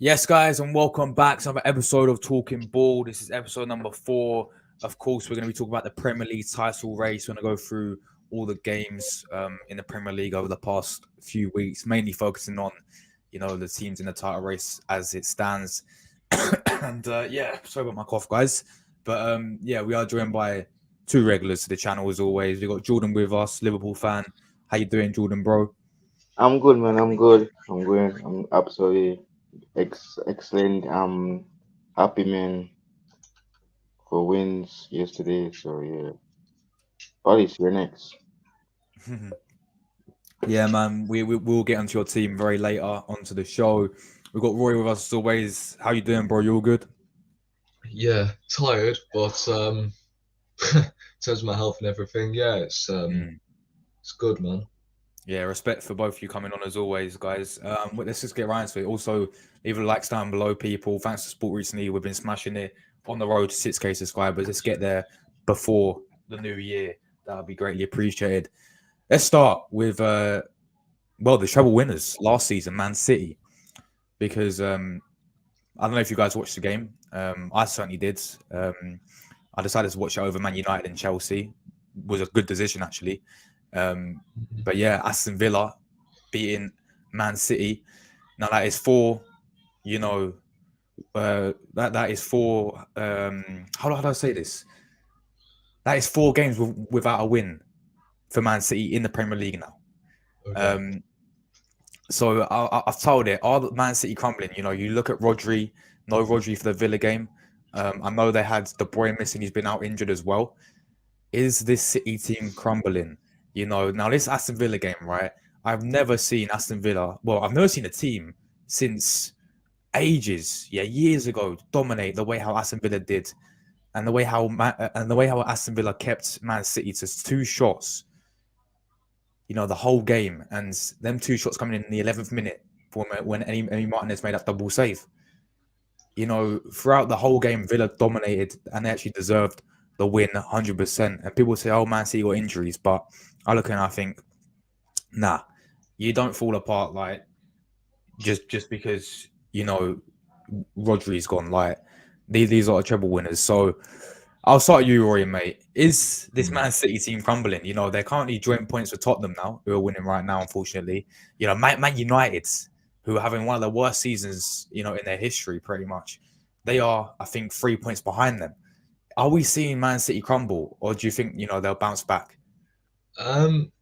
Yes, guys, and welcome back to another episode of Talking Ball. This is episode number 4. Of course, we're going to be talking about the Premier League title race. We're going to go through all the games in the Premier League over the past few weeks, mainly focusing on, the teams in the title race as it stands. And sorry about my cough, guys. But we are joined by two regulars to the channel as always. We've got Jordan with us, Liverpool fan. How you doing, Jordan, bro? I'm good, man. I'm good. I'm good. I'm absolutely excellent. I'm happy, man, for wins yesterday. So yeah, Paris, you're next. Yeah, man. We'll get onto your team very later onto the show. We've got Roy with us as always. How you doing, bro? You all good? Yeah, tired, but in terms of my health and everything, yeah, Mm. it's good, man. Yeah, respect for both of you coming on as always, guys. Let's just get right into it. Also, leave a like down below, people. Thanks to support recently. We've been smashing it on the road to 6K subscribers. Let's get there before the new year. That would be greatly appreciated. Let's start with the treble winners last season, Man City, because I don't know if you guys watched the game. I certainly did. I decided to watch it over Man United and Chelsea. It was a good decision actually. But yeah, Aston Villa beating Man City. Now that is four. That is four. How do I say this? That is 4 games without a win for Man City in the Premier League now. Okay. So I've told it. Are Man City crumbling? You look at Rodri. No Rodri for the Villa game. I know they had De Bruyne missing. He's been out injured as well. Is this City team crumbling? Now this Aston Villa game, right? I've never seen Aston Villa. Well, I've never seen a team since ages, years ago, dominate the way how Aston Villa did, and the way how Aston Villa kept Man City to 2 shots. The whole game, and them 2 shots coming in the 11th minute when Emi Martinez made that double save. Throughout the whole game, Villa dominated and they actually deserved the win 100%. And people say, "Oh, Man City got injuries," but I look and I think, nah, you don't fall apart like just because Rodri's gone. Like these are treble winners. So I'll start you, Rory, mate. Is this Man City team crumbling? They're currently joint points with Tottenham now, who are winning right now, unfortunately. Man United, who are having one of the worst seasons, in their history, pretty much. They are, I think, 3 points behind them. Are we seeing Man City crumble, or do you think, they'll bounce back? Um,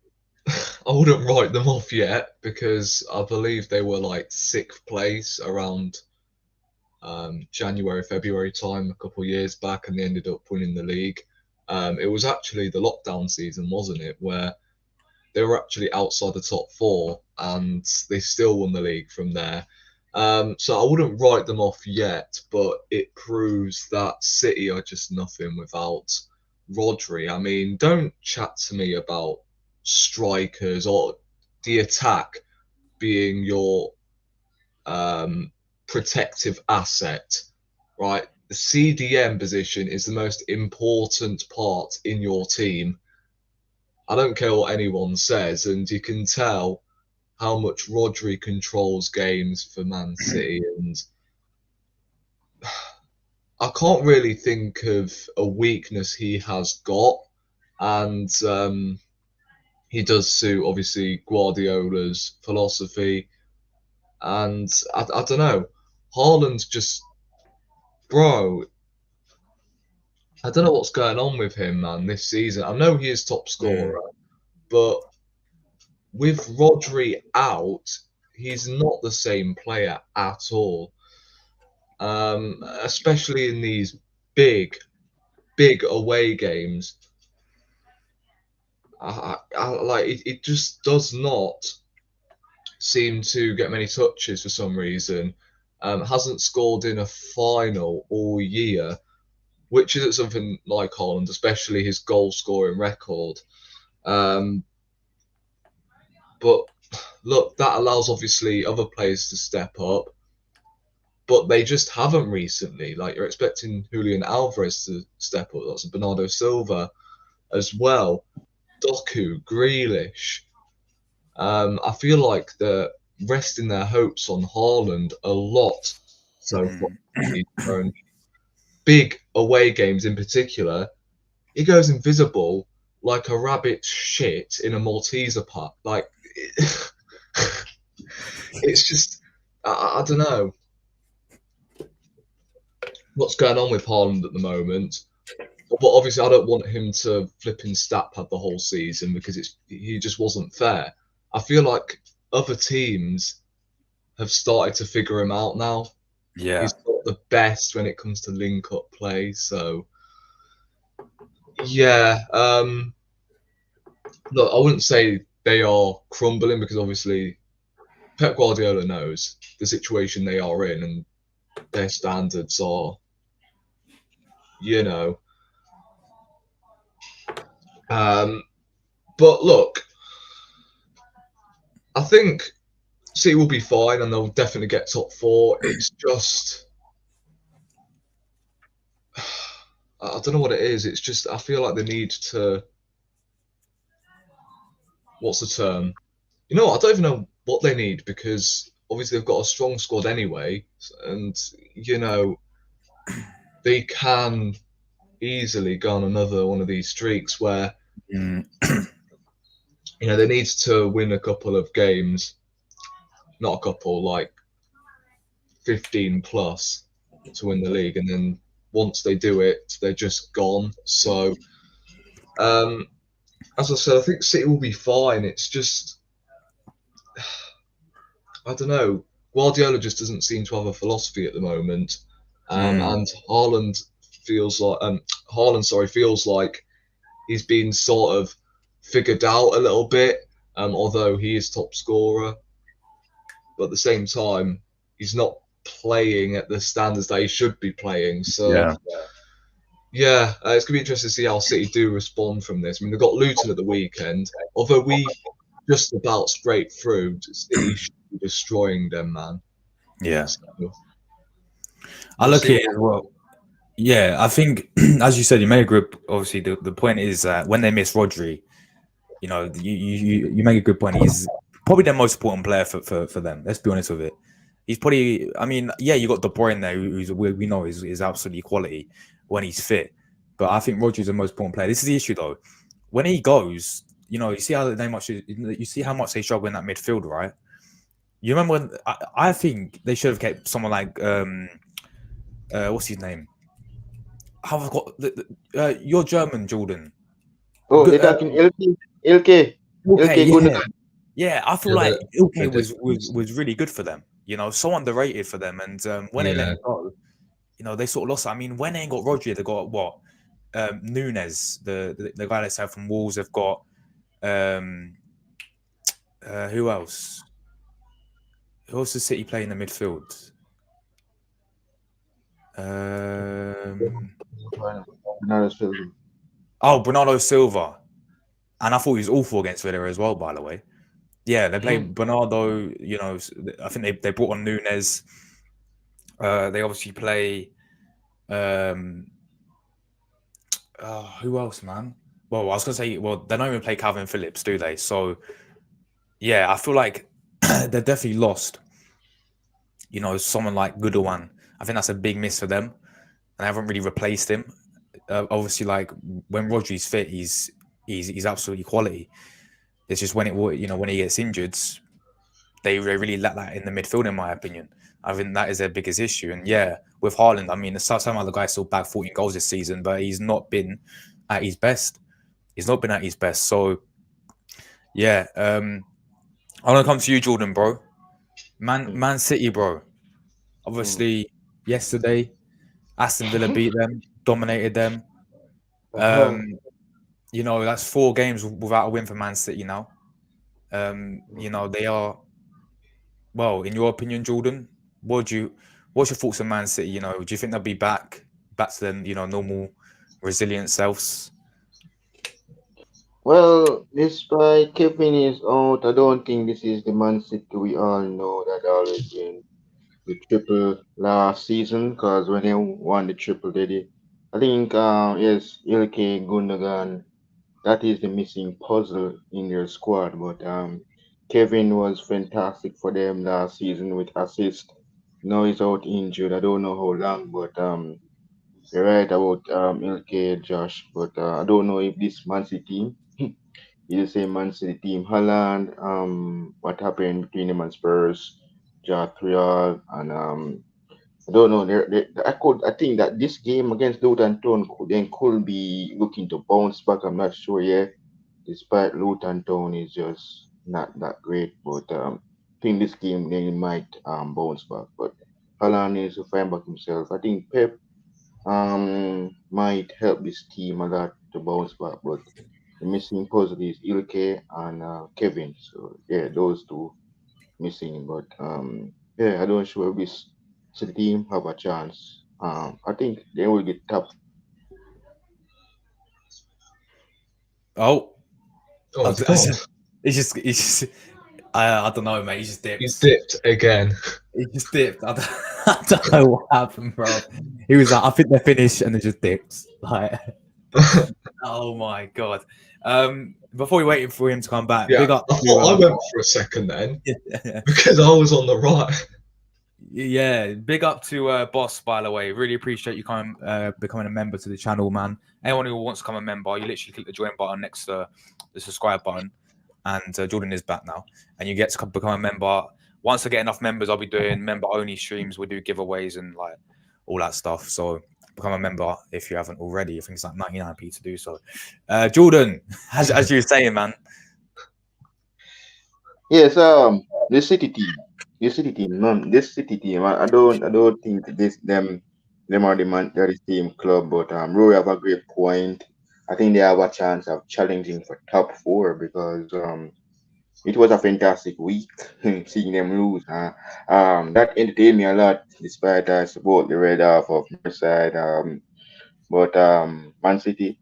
I wouldn't write them off yet because I believe they were like 6th place around January, February time a couple of years back, and they ended up winning the league. It was actually the lockdown season, wasn't it, where they were actually outside the top 4 and they still won the league from there. So I wouldn't write them off yet, but it proves that City are just nothing without Rodri. I mean, don't chat to me about strikers or the attack being your protective asset, right? The CDM position is the most important part in your team. I don't care what anyone says, and you can tell how much Rodri controls games for Man City, and I can't really think of a weakness he has got, and he does suit obviously Guardiola's philosophy, and I don't know, Haaland's just, bro, I don't know what's going on with him, man, this season. I know he is top scorer, but with Rodri out, he's not the same player at all. Especially in these big, big away games. Like it just does not seem to get many touches for some reason. Hasn't scored in a final all year, which isn't something like Holland, especially his goal scoring record. But look, that allows obviously other players to step up, but they just haven't recently. Like you're expecting Julian Alvarez to step up, that's Bernardo Silva as well, Doku, Grealish. I feel like they're resting their hopes on Haaland a lot so far this season. Big away games in particular, he goes invisible like a rabbit shit in a Malteser pot. Like, it's just, I don't know what's going on with Haaland at the moment. But obviously, I don't want him to flipping stat pad the whole season because he just wasn't fair. I feel like other teams have started to figure him out now. Yeah. He's not the best when it comes to link up play. So yeah, look, I wouldn't say they are crumbling because obviously Pep Guardiola knows the situation they are in and their standards are, you know. But look, I think City will be fine and they'll definitely get top four. It's just, I don't know what it is. It's just, I feel like they need to, what's the term? You know what? I don't even know what they need because obviously they've got a strong squad anyway. And, you know, they can easily go on another one of these streaks where, Mm. you know, they need to win a couple of games, not a couple, like 15 plus to win the league. And then once they do it, they're just gone. So, as I said, I think City will be fine. It's just, I don't know. Guardiola just doesn't seem to have a philosophy at the moment. And Haaland, sorry, feels like he's been sort of figured out a little bit. Although he is top scorer, but at the same time, he's not playing at the standards that he should be playing. So Yeah. yeah, it's gonna be interesting to see how City do respond from this. I mean, they've got Luton at the weekend. Although we just about scraped through, City should be destroying them, man. Yeah. So, I we'll look at see. it as well. Yeah, I think as you said, you made a good. Obviously, the point is that when they miss Rodri, you know, you make a good point. He's probably the most important player for them. Let's be honest with it. He's probably. I mean, yeah, you got De Bruyne there, who's we know is absolutely quality when he's fit. But I think Rodri's the most important player. This is the issue though. When he goes, you know, you see how much they struggle in that midfield, right? You remember when I think they should have kept someone like what's his name? I've got you're German, Jordan. Oh, Good, they're talking LK, okay, LK yeah, Gundogan. yeah. I feel Yeah, like they're Ilke different. was really good for them. You know, so underrated for them. And when they let Yeah, him go, you know, they sort of lost. I mean, when they ain't got Rodri, they got what? Nunes, the guy that's out from Wolves. They've got um, who else? Who else does City play in the midfield? Um, Bernardo Silva. oh, Bernardo Silva. And I thought he was awful against Villa as well, by the way. Yeah, they play Mm. Bernardo. You know, I think they brought on Nunes. They obviously play. Um, who else, man? Well, I was gonna say, well, they don't even play Calvin Phillips, do they? So yeah, I feel like they're definitely lost. You know, someone like Goodowan. I think that's a big miss for them, and they haven't really replaced him. Obviously, like when Rodri's fit, he's absolutely quality. It's just when when he gets injured, they really lack that in the midfield, in my opinion. I think that is their biggest issue. And yeah, with Haaland, I mean, somehow the guy still bagged 14 goals this season, but he's not been at his best. He's not been at his best. So yeah, I'm gonna come to you, Jordan, bro. Mm. Man City, bro. Mm. Obviously, yesterday, Aston Villa beat them, dominated them. Uh-huh. Um, you know, that's 4 games without a win for Man City now. You know, they are well, in your opinion, Jordan, what's your thoughts on Man City? You know, do you think they'll be back to them, normal, resilient selves? Well, despite Kevin is out, I don't think this is the Man City we all know that always win the triple last season. Because when they won the triple, they did. I think, yes, LK Gundogan, that is the missing puzzle in their squad. But Kevin was fantastic for them last season with assist. No, he's out injured. I don't know how long, but you're right about LK Josh. But I don't know if this Man City team is the same Man City team. Holland, what happened between him and Spurs, Jatrial, and I don't know. I think that this game against Luton Town could be looking to bounce back. I'm not sure yet. Despite Luton Town is just not that great, but I think this game they might bounce back. But Haaland needs to find back himself. I think Pep might help this team a lot to bounce back, but the missing puzzle is Ilke and Kevin. So yeah, those two missing. But yeah, I don't sure if this City team have a chance. I think they will get top four. Oh, Oh, it's gone. it's just, I don't know, mate. He just He's dipped. dipped again. He just dipped. I don't know what happened, bro. He was like, I think they're finished, and they just dipped. Like, oh my god. Before we waited for him to come back, Yeah, big up I to thought I went for a second then because I was on the right. yeah, big up to Boss, by the way. Really appreciate you coming becoming a member to the channel, man. Anyone who wants to become a member, you literally click the join button next to the subscribe button, and Jordan is back now, and you get to become a member. Once I get enough members, I'll be doing member only streams. We do giveaways and like all that stuff. So become a member if you haven't already. I think it's like 99p to do so. Jordan, as you were saying, man. Yes, the City team, this City team. I don't think them are they're the same club, but Rory have a great point. I think they have a chance of challenging for top four because it was a fantastic week seeing them lose. That entertained me a lot, despite I support the red half of Merseyside. But Man City,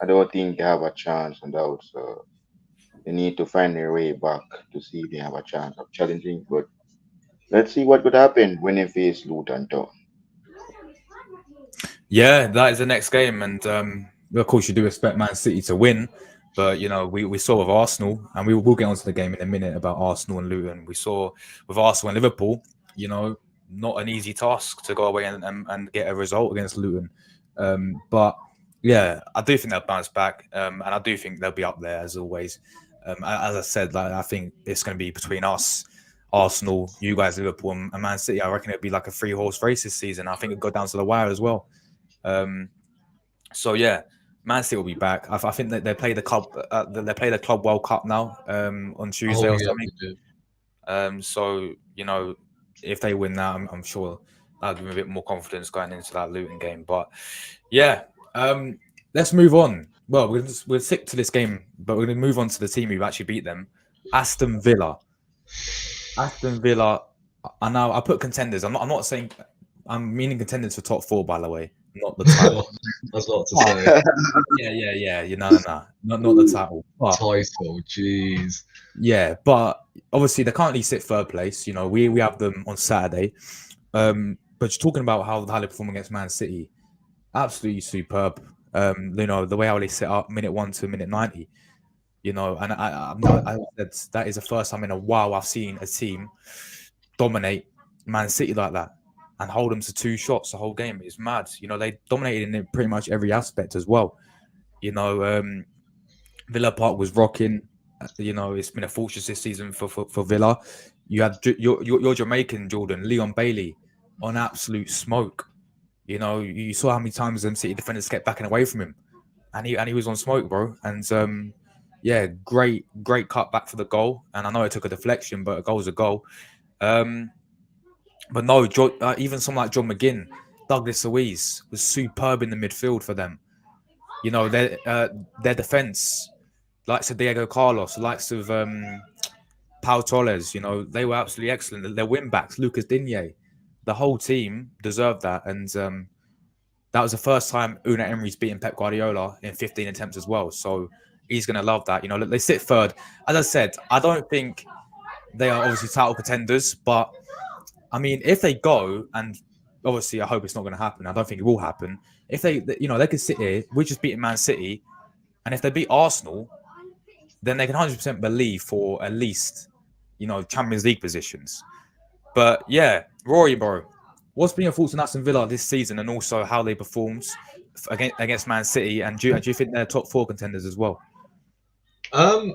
I don't think they have a chance on that. So they need to find their way back to see if they have a chance of challenging. But let's see what could happen when they face Luton Town. Yeah, that is the next game, and of course you do expect Man City to win, but you know we saw with Arsenal, and we will get onto the game in a minute about Arsenal and Luton. We saw with Arsenal and Liverpool, you know, not an easy task to go away and get a result against Luton, but yeah, I do think they'll bounce back, and I do think they'll be up there as always. As I said, like I think it's going to be between us. Arsenal, you guys, Liverpool, and Man City. I reckon it'd be like a three-horse race this season. I think it'd go down to the wire as well. Um, so yeah, Man City will be back. I think that they play the club. They play the Club World Cup now on Tuesday Oh or yeah, something. we do. So you know, if they win that, I'm sure that'll give me a bit more confidence going into that Luton game. But yeah, let's move on. Well, we'll stick to this game, but we're going to move on to the team who've actually beat them, Aston Villa. Aston Villa. I know I put contenders. I'm not saying. I'm meaning contenders for top four, by the way, not the title. That's not to say. Yeah. You know, not the title. But Title, jeez. yeah, but obviously they currently sit third place. You know, we have them on Saturday. But you're talking about how they perform against Man City, absolutely superb. You know, the way how they set up minute 1 to minute 90. You know, and I said that is the first time in a while I've seen a team dominate Man City like that and hold them to 2 shots the whole game. It's mad. You know, they dominated in pretty much every aspect as well. You know, Villa Park was rocking. You know, it's been a fortress this season for Villa. You had your Jamaican Jordan, Leon Bailey, on absolute smoke. You know, you saw how many times them City defenders kept backing away from him, and he was on smoke, bro. And yeah, great cut back for the goal. And I know it took a deflection, but a goal's a goal. But no, even someone like John McGinn, Douglas Luiz was superb in the midfield for them. You know, their defense, likes of Diego Carlos, likes of Pau Torres, you know, they were absolutely excellent. Their win backs, Lucas Digne, the whole team deserved that. And that was the first time Una Emery's beaten Pep Guardiola in 15 attempts as well. So he's going to love that. You know, they sit third. As I said, I don't think they are obviously title contenders, but I mean, if they go, and obviously I hope it's not going to happen. I don't think it will happen. If they, you know, they could sit here, we're just beating Man City, and if they beat Arsenal, then they can 100% believe for at least, you know, Champions League positions. But yeah, Rory, bro, what's been your thoughts on Aston Villa this season and also how they performed against Man City? And do you think they're top four contenders as well? Um,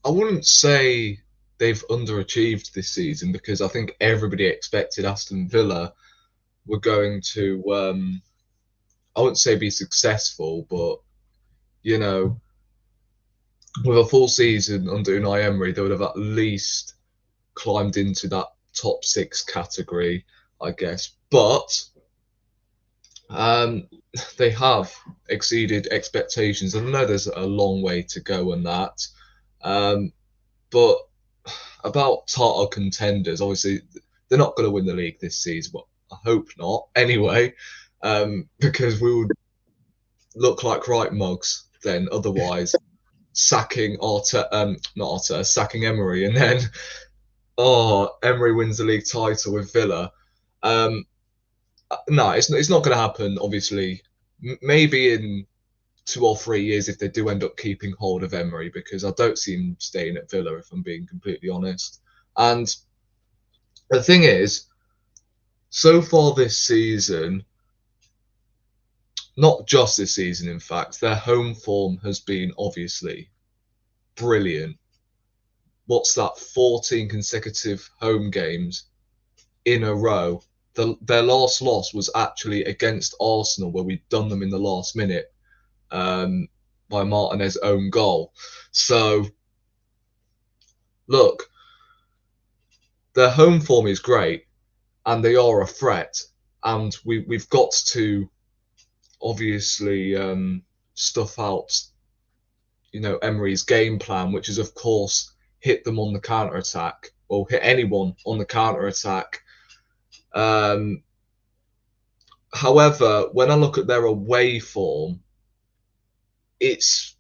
I wouldn't say they've underachieved this season because I think everybody expected Aston Villa were going to, I wouldn't say be successful, but you know, with a full season under Unai Emery, they would have at least climbed into that top six category, I guess. But um, they have exceeded expectations. And I know there's a long way to go on that. But about title contenders, obviously, they're not going to win the league this season. Well, I hope not, anyway, because we would look like right mugs then otherwise. Sacking sacking Emery, and then Emery wins the league title with Villa. No, it's not going to happen. Obviously, maybe in 2 or 3 years if they do end up keeping hold of Emery, because I don't see him staying at Villa if I'm being completely honest. And the thing is, so far this season, not just this season, in fact, their home form has been obviously brilliant. What's that? 14 consecutive home games in a row. Their last loss was actually against Arsenal, where we'd done them in the last minute by Martinez's own goal. So, look, their home form is great, and they are a threat. And we've got to obviously stuff out, Emery's game plan, which is of course hit them on the counter attack, or hit anyone on the counter attack. However, when I look at their away form, it's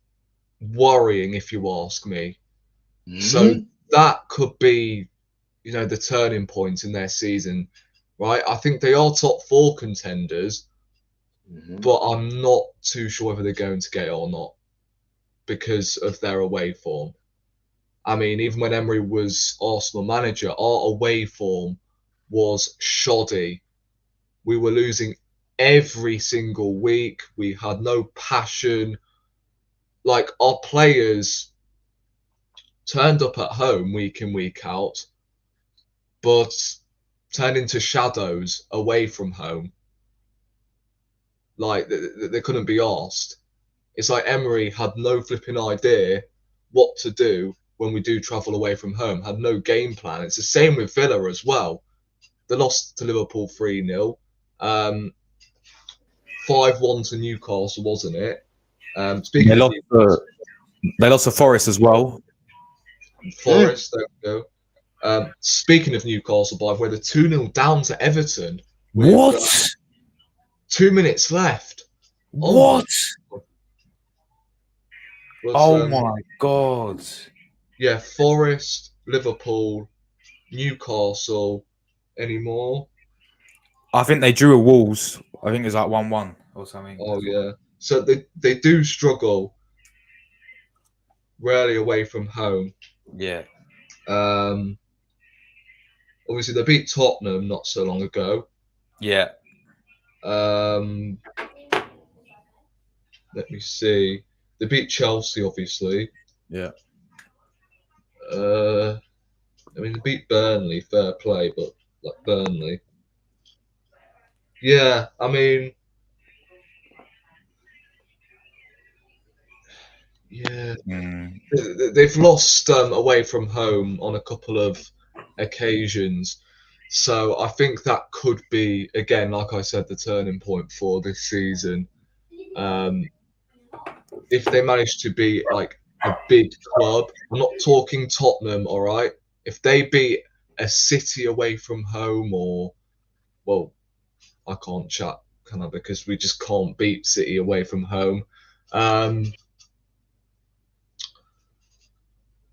worrying if you ask me. So that could be, the turning point in their season, right? I think they are top four contenders, but I'm not too sure whether they're going to get it or not because of their away form. I mean, even when Emery was Arsenal manager, our away form was shoddy. We were losing every single week. We had no passion. Like, our players turned up at home week in, week out, but turned into shadows away from home. Like, they couldn't be asked. It's like Emery had no flipping idea what to do when we do travel away from home, had no game plan. It's the same with Villa as well. They lost to Liverpool 3-0. 5-1 to Newcastle, wasn't it? Speaking They of lost, Newcastle, they lost to Forest as well. Forest, there we go. Speaking of Newcastle, by the way, they're 2-0 down to Everton with What? 2 minutes left. What? Oh my God. Yeah, Forest, Liverpool, Newcastle, any more? I think they drew a Wolves. I think it's like 1-1 or something. Oh yeah. So they do struggle rarely away from home. Yeah. Obviously they beat Tottenham not so long ago. Yeah. Let me see. They beat Chelsea, obviously. Yeah. I mean, they beat Burnley, fair play, but like Burnley. Yeah, I mean, yeah, they've lost away from home on a couple of occasions. So I think that could be, again, like I said, the turning point for this season. If they manage to be like a big club, I'm not talking Tottenham, all right? If they beat a City away from home, or, well, I can't chat, can I? Because we just can't beat City away from home.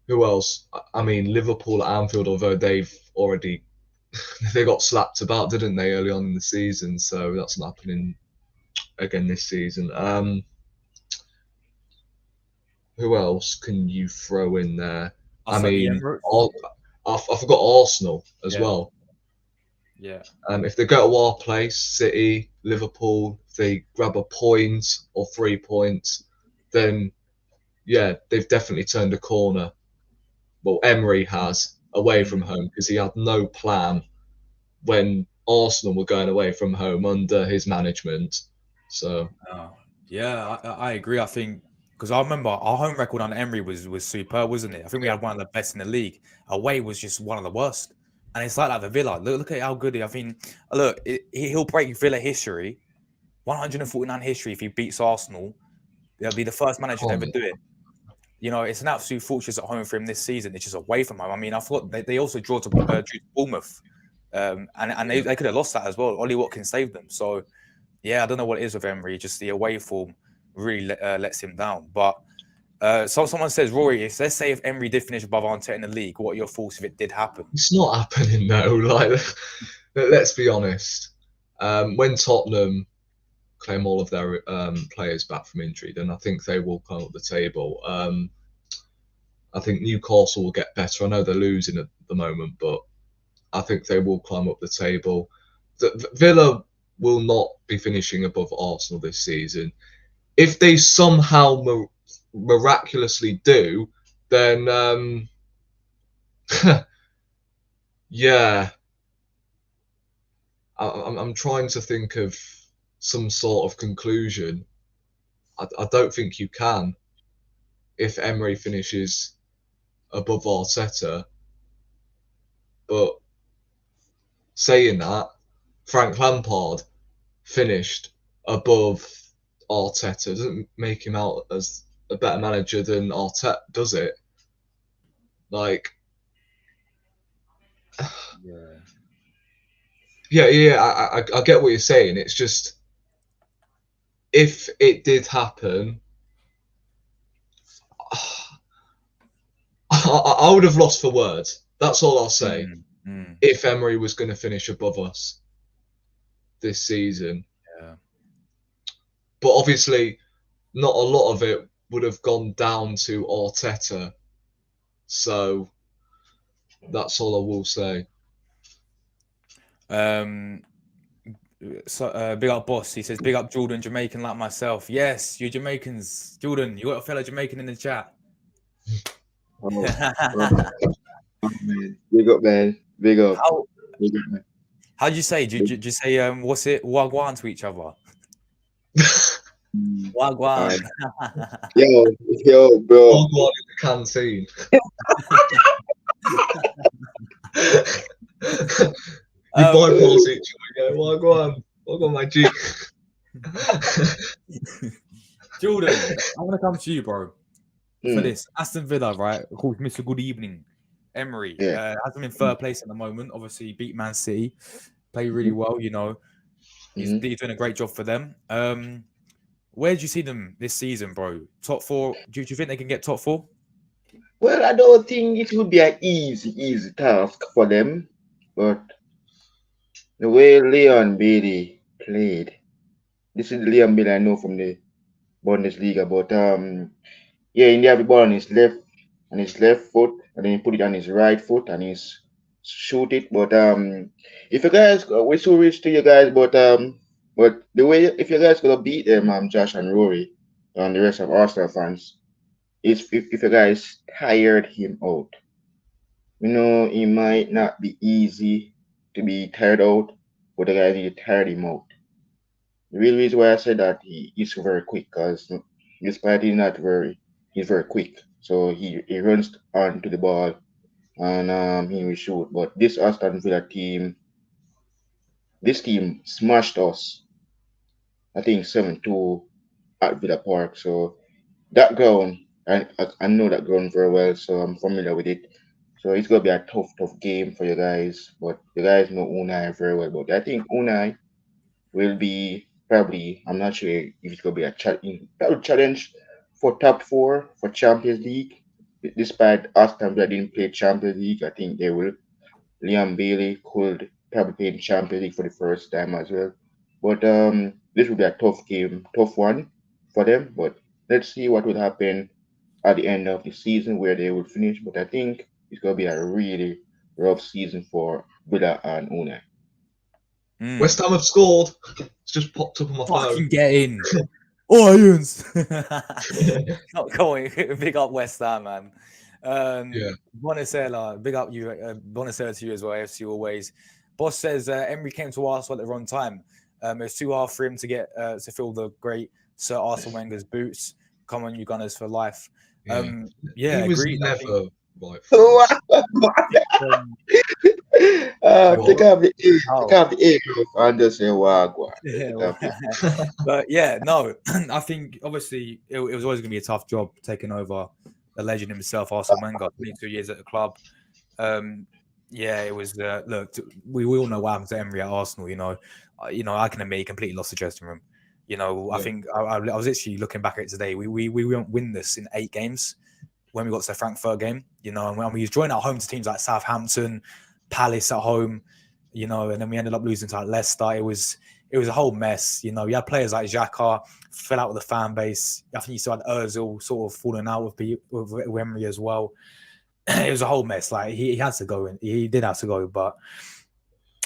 Who else? I mean, Liverpool at Anfield, although they've already they got slapped about, didn't they, early on in the season? So that's not happening again this season. Who else can you throw in there? Us I at the mean, Emirates. I forgot Arsenal as Yeah, well. yeah. If they go to our place, City, Liverpool, if they grab a point or 3 points, then yeah, they've definitely turned a corner. Well, Emery has away from Mm. home because he had no plan when Arsenal were going away from home under his management. So Oh, yeah, I agree. I think because I remember our home record under Emery was superb, wasn't it? I think we had one of the best in the league. Away was just one of the worst, and it's like the Villa. Look at how good he. I mean, look, he'll break Villa history, 149 history if he beats Arsenal. He'll be the first manager to ever can't. do it. You know, it's an absolute fortress at home for him this season. It's just away from home. I mean, I thought they also drew to Bournemouth, and they could have lost that as well. Ollie Watkins saved them. So yeah, I don't know what it is with Emery. Just the away form really lets him down. But so someone says, Rory, if let's say if Emery did finish above Arteta in the league, what are your thoughts if it did happen? It's not happening though. Like, let's be honest. When Tottenham claim all of their players back from injury, then I think they will come up the table. I think Newcastle will get better. I know they're losing at the moment, but I think they will climb up the table. Villa will not be finishing above Arsenal this season. If they somehow miraculously do, then yeah, I'm trying to think of some sort of conclusion. I don't think you can if Emery finishes above Arteta. But saying that, Frank Lampard finished above Arteta doesn't make him out as a better manager than Arteta, does it? Like, Yeah. yeah, I get what you're saying. It's just if it did happen, I would have lost for words. That's all I'll say. Mm, mm, If Emery was going to finish above us this season, yeah. but obviously not a lot of it would have gone down to Arteta. So that's all I will say. Um, so big up boss. He says, big up Jordan, Jamaican like myself. Yes, you Jamaicans. Jordan, you got a fellow Jamaican in the chat. Oh, oh, man. Big up, man. Big up. how Big up, man. how do you say? Do you say what's it? Wagwan to each other? Mm. All Wagwan. right. Yo, bro. All one in the canteen. We um, bypass each other. Yeah, well, go on, my G. Jordan, I'm gonna come to you, bro, for Mm. this. Aston Villa, right? Of course, Mr. Good Evening. Emery Yeah. has them in third place at the moment. Obviously, beat Man City, play really Mm-hmm. well. You know, he's Mm-hmm. doing a great job for them. Where do you see them this season, bro? Top four? Do you think they can get top four? Well, I don't think it would be an easy task for them, but the way Leon Bailey played, this is the Leon Bailey I know from the Bundesliga, but yeah, he have the ball on his left foot, and then he put it on his right foot, and he's shoot it. But if you guys, we're so rich to you guys, but the way if you guys gonna beat them, Josh and Rory, and the rest of Arsenal fans, is if you guys tired him out. You know, it might not be easy to be tired out, but the guys need to tire him out. The real reason why I said that he is very quick, because despite he's very quick. So he runs onto the ball and he will shoot. But this Aston Villa team, this team smashed us. I think 7-2 at Villa Park. So that ground, I know that ground very well, so I'm familiar with it. So it's gonna be a tough game for you guys. But you guys know Unai very well. But I think Unai will be probably, I'm not sure if it's gonna be a challenge for top four for Champions League. Despite Aston Villa didn't play Champions League, I think they will. Liam Bailey could probably play in Champions League for the first time as well. But this will be a tough game, tough one for them. But let's see what will happen at the end of the season where they will finish. But I think it's gonna be a really, rough season for Villa and Unai. West Ham have scored. It's just popped up on my Fucking phone. get in. Irons. Not going. Big up West Ham, man. Yeah. Bonacella, big up you. Bonacella to you as well. AFC always. Boss says Emery came to Arsenal at the wrong time. It's too hard for him to get to fill the great Sir Arsene Wenger's boots. Come on, you Gunners for life. Yeah, he was agreed. never right. Take off the A group and just say Wagwan. But yeah, no, I think obviously it was always going to be a tough job taking over the legend himself, Arsene Wenger, 22 years at the club. Yeah, it was. Look, we all know what happened to Emery at Arsenal. I can admit he completely lost the dressing room. I think I was actually looking back at it today. We won't win this in 8 games when we got to the Frankfurt game. And when we was drawing at home to teams like Southampton, Palace at home, and then we ended up losing to Leicester. It was a whole mess. You had players like Xhaka fell out with the fan base. I think you saw Ozil sort of falling out with Emery as well. It was a whole mess. Like he had to go, and he did have to go. But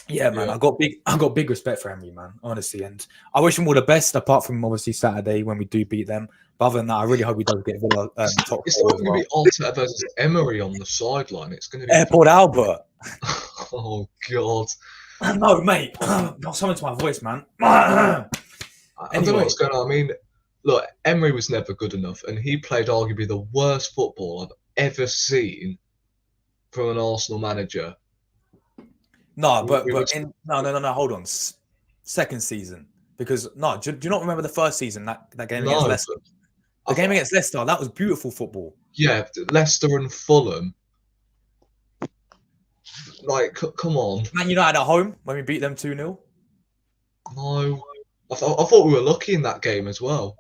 yeah, man, I got big respect for Emery, man, honestly, and I wish him all the best. Apart from obviously Saturday when we do beat them, but other than that, I really hope he does get Villa top. It's not going to be Arteta versus Emery on the sideline. It's going to be Airport Albert. Oh God. No, mate. Got something to my voice, man. I don't know what's going on. I mean, look, Emery was never good enough, and he played arguably the worst football I've ever seen from an Arsenal manager. No, but no. Hold on. Second season, because do you not remember the first season that game against Leicester? The game against Leicester, that was beautiful football. Yeah, Leicester and Fulham. Like, come on. Man United at home when we beat them 2-0. No, I thought we were lucky in that game as well.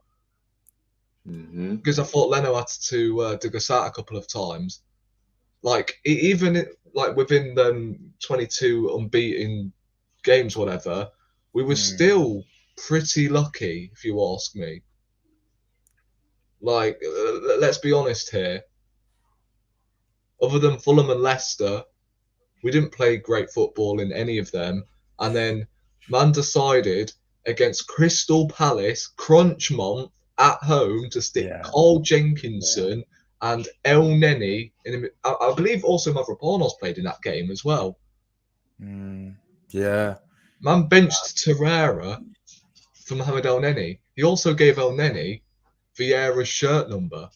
Because I thought Leno had to dig us out a couple of times. Like even within the 22 unbeaten games, whatever, we were still pretty lucky, if you ask me. Like, let's be honest here. Other than Fulham and Leicester, we didn't play great football in any of them. And then man decided against Crystal Palace, crunch month at home, to stick Carl Jenkinson and El Neni. I believe also Mavropanos played in that game as well. Yeah. Man benched Torreira for Mohamed El Neni. He also gave El Neni Vieira's shirt number.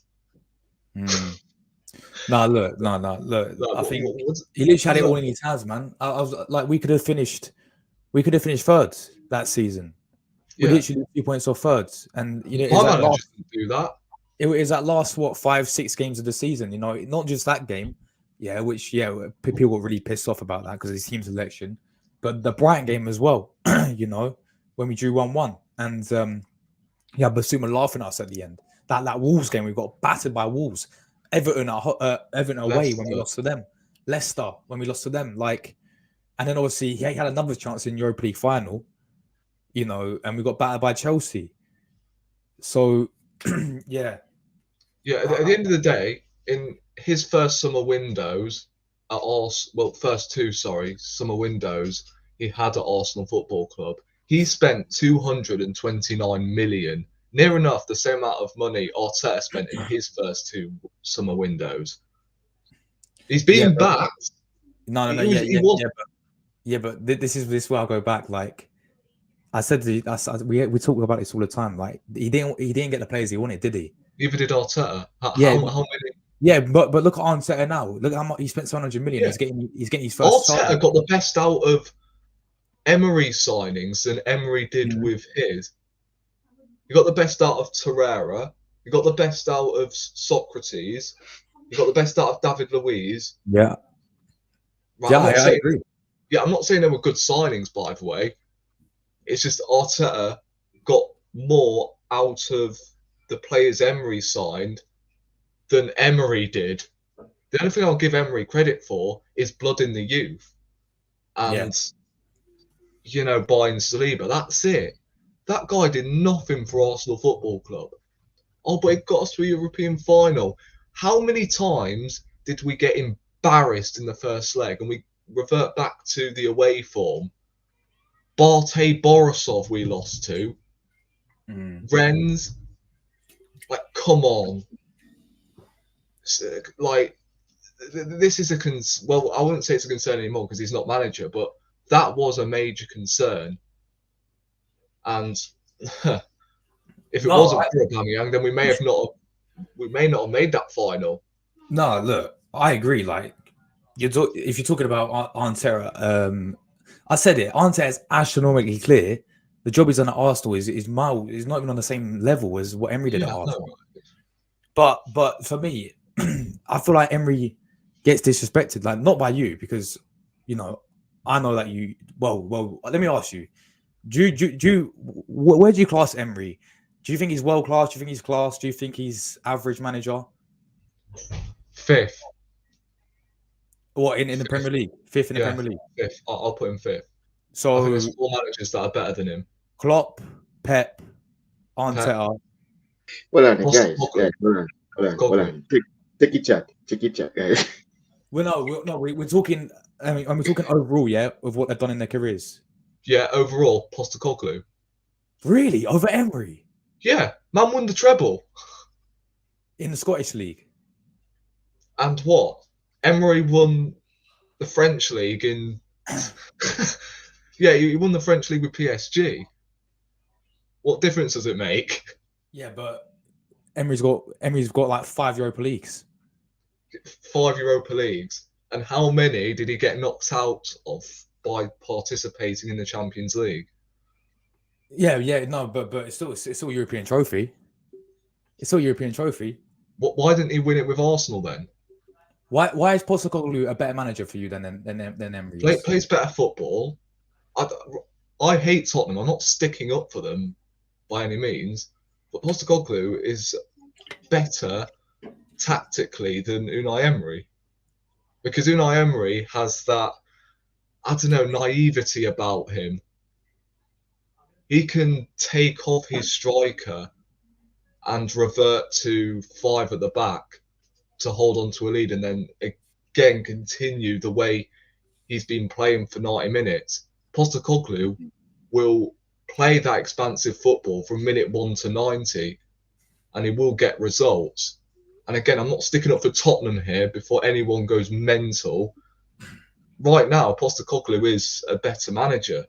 Look. I think he literally had it all in his hands, man. I was like, we could have finished third that season. We literally 2 points off third, and my manager didn't do that. It was that last 5-6 games of the season. Not just that game. Which people were really pissed off about that because it's team selection, but the Brighton game as well. When we drew 1-1, and Basuma laughing at us at the end. That Wolves game, we got battered by Wolves. Everton away when we lost to them. Leicester when we lost to them. And then obviously he had another chance in Europa League final, and we got battered by Chelsea. So, yeah. Yeah, at the end of the day, in his first summer windows first two summer windows he had at Arsenal Football Club, he spent 229 million. Near enough the same amount of money Arteta spent in his first 2 summer windows. He's being backed. But this is where I'll go back. Like I said, we talk about this all the time. Like he didn't get the players he wanted, did he? Neither did Arteta. How many? Yeah, but look at Arteta now. Look how much he spent 700 million. Yeah. He's getting his first. Arteta got the best out of Emery's signings than Emery did with his. You got the best out of Torreira. You got the best out of Socrates. You got the best out of David Luiz. Yeah. Right, I agree. Yeah, I'm not saying they were good signings, by the way. It's just Arteta got more out of the players Emery signed than Emery did. The only thing I'll give Emery credit for is blood in the youth. And, buying Saliba. That's it. That guy did nothing for Arsenal Football Club. Oh, but it got us to a European final. How many times did we get embarrassed in the first leg, and we revert back to the away form. Bartey Borisov we lost to. Rennes, like, come on. Like, this is well, I wouldn't say it's a concern anymore because he's not manager, but that was a major concern. And if it wasn't for Aubameyang, then we may not have made that final. No, look, I agree. Like, if you're talking about Arteta, I said it. Arteta is astronomically clear. The job he's done at Arsenal is not even on the same level as what Emery did at Arsenal. No. But for me, I feel like Emery gets disrespected, like, not by you, because, you know, I know that you. Well. Let me ask you: where do you class Emery? Do you think he's world class? Do you think he's class? Do you think he's average manager? Fifth. What, in the Premier League? Fifth in the Premier League? Fifth. I'll put him fifth. So I think there's 4 managers that are better than him. Klopp, Pep, Arteta. Well on, guys. Hold on. Take it chat, guys. Well, no, we're talking. I mean, we're talking overall, yeah, of what they've done in their careers. Yeah, overall, Postecoglou. Really, over Emery? Yeah, man won the treble in the Scottish League. And what? Emery won the French League in. Yeah, he won the French League with PSG. What difference does it make? Yeah, but Emery's got like 5 Europa Leagues. 5 Europa Leagues, and how many did he get knocked out of by participating in the Champions League? Yeah, no, but it's still a European trophy. It's still a European trophy. Why didn't he win it with Arsenal then? Why is Postecoglou a better manager for you than Emery? Plays better football. I hate Tottenham. I'm not sticking up for them by any means, but Postecoglou is better tactically than Unai Emery, because Unai Emery has that, I don't know, naivety about him. He can take off his striker and revert to 5 at the back to hold on to a lead, and then again continue the way he's been playing for 90 minutes. Postecoglou will play that expansive football from minute 1 to 90, and he will get results. And again, I'm not sticking up for Tottenham here before anyone goes mental. Right now, Postecoglou is a better manager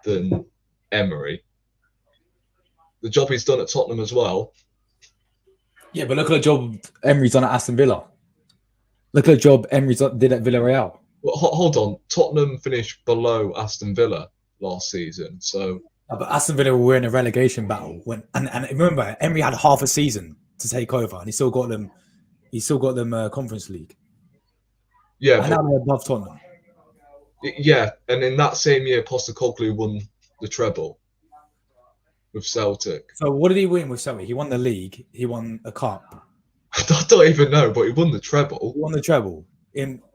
than Emery. The job he's done at Tottenham as well. Yeah, but look at the job Emery's done at Aston Villa. Look at the job Emery did at Villarreal. Well, hold on. Tottenham finished below Aston Villa last season, so. But Aston Villa were in a relegation battle and remember, Emery had half a season to take over, and he still got them. Conference League. Yeah, and now they're above Tottenham. Yeah, and in that same year, Postecoglou won the treble with Celtic. So what did he win with Celtic? He won the league. He won a cup. I don't even know, but he won the treble. He won the treble.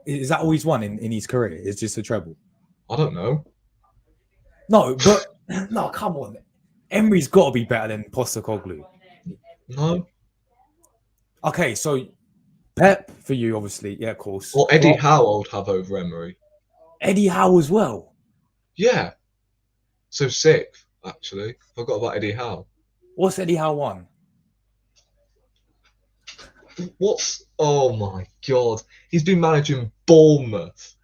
Is that all he's won in his career? It's just a treble. I don't know. No, but no, come on. Emery's got to be better than Postecoglou. No. Okay, so Pep for you, obviously, yeah, of course. Or Eddie Howe, I would have over Emery. Eddie Howe as well. Yeah. So 6th, actually. Forgot about Eddie Howe. What's Eddie Howe won? Oh my God. He's been managing Bournemouth.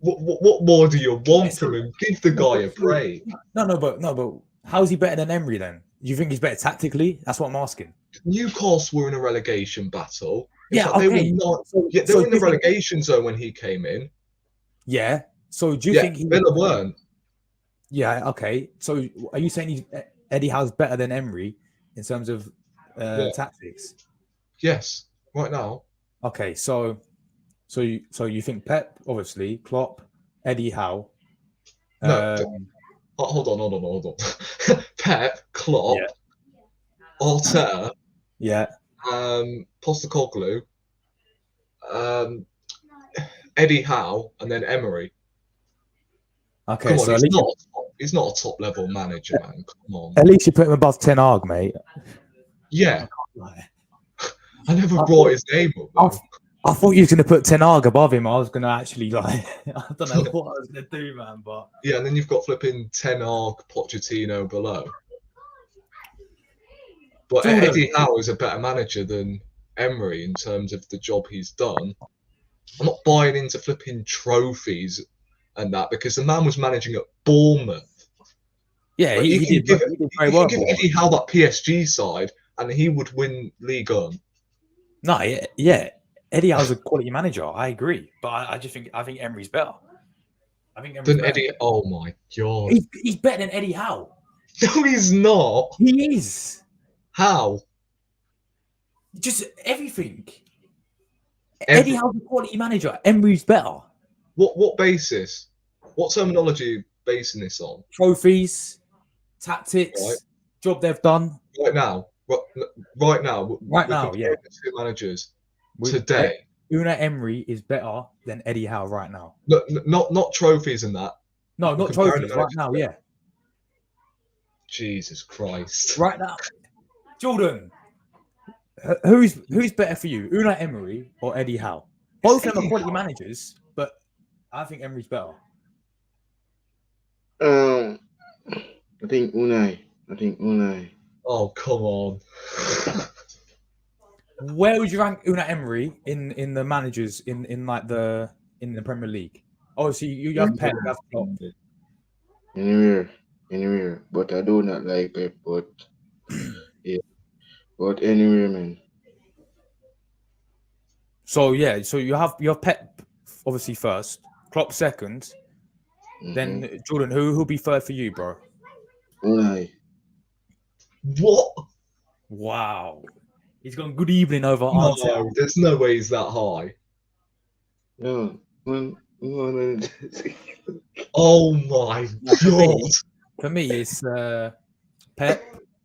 What more do you want from him? Give the guy a break. No, but how is he better than Emery then? Do you think he's better tactically? That's what I'm asking. Newcastle were in a relegation battle. They were in the relegation zone when he came in. Yeah. So do you think Villa weren't? Yeah. Okay. So are you saying Eddie Howe's better than Emery in terms of tactics? Yes. Right now. Okay. So you think Pep, obviously, Klopp, Eddie Howe. Hold on. Pep, Klopp, Arteta, Postecoglou, Eddie Howe, and then Emery. Okay, so he's not a top level manager, man. Come on. At least you put him above Ten Hag, mate. Yeah. I never I brought thought- his name up. I, Though. I thought you was gonna put Ten Hag above him. I was gonna actually like, I don't know what I was gonna do, man. But Yeah, and then you've got flipping Ten Hag, Pochettino below. But Jordan. Eddie Howe is a better manager than Emery in terms of the job he's done. I'm not buying into flipping trophies and that because the man was managing at Bournemouth. yeah, Like, he did very you well. can give Eddie Howe that PSG side, and he would win League One. No, yeah, Eddie Howe's a quality manager. I agree, but I just think Emery's better. I think Emery's Then better. Eddie, oh my god, He's better than Eddie Howe. no, he's not. He is. How? Just everything. Eddie Howe's a quality manager. Emery's better. What basis? What terminology are you basing this on? Trophies, tactics, Right. job they've done. Right now, Right now, yeah. The two managers today. Unai Emery is better than Eddie Howe right now. No, not trophies and that. No, We're not comparing trophies. the Right managers now, today. yeah. Jesus Christ. Right now, Jordan. Who's better for you, Unai Emery or Eddie Howe? Both of them are quality managers, but I think Emery's better. I think Unai. Oh, come on. Where would you rank Unai Emery in the managers in like the Premier League? Obviously, you have Pep, you have Klopp. Anywhere. But I do not like Pep. But yeah, but anywhere, man. So yeah, so you have Pep obviously first, Klopp second, then Jordan. Who'll be third for you, bro? Unai. What? Wow, he's gone good evening over No, Arteta. there's no way he's that high. No. Oh my god. For me, it's Pep,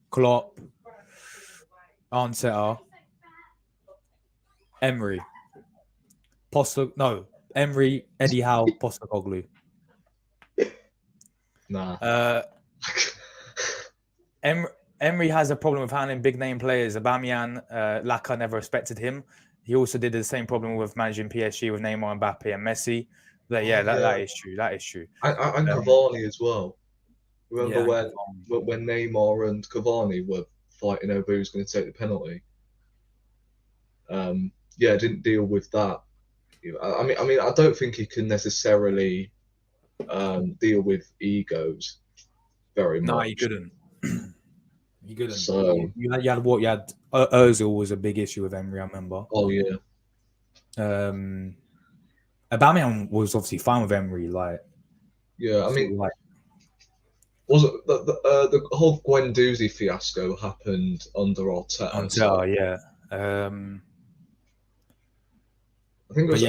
Klopp, Arteta, Emery, Emery, Eddie Howe, Postecoglou. Nah. Emery has a problem with handling big name players. Aubameyang, Laka never respected him. He also did the same problem with managing PSG with Neymar, Mbappe, and Messi. That is true. That is true. And Cavani as well. Remember Yeah, when Neymar and Cavani were fighting over who's going to take the penalty? Didn't deal with that. I mean, I don't think he can necessarily deal with egos very much. No, he couldn't. He couldn't. So you had Ozil was a big issue with Emery. I remember. Oh yeah. Aubameyang was obviously fine with Emery. Like, yeah, I mean, like, was it the whole Guendouzi fiasco happened under Arteta? Arteta, yeah. I think it was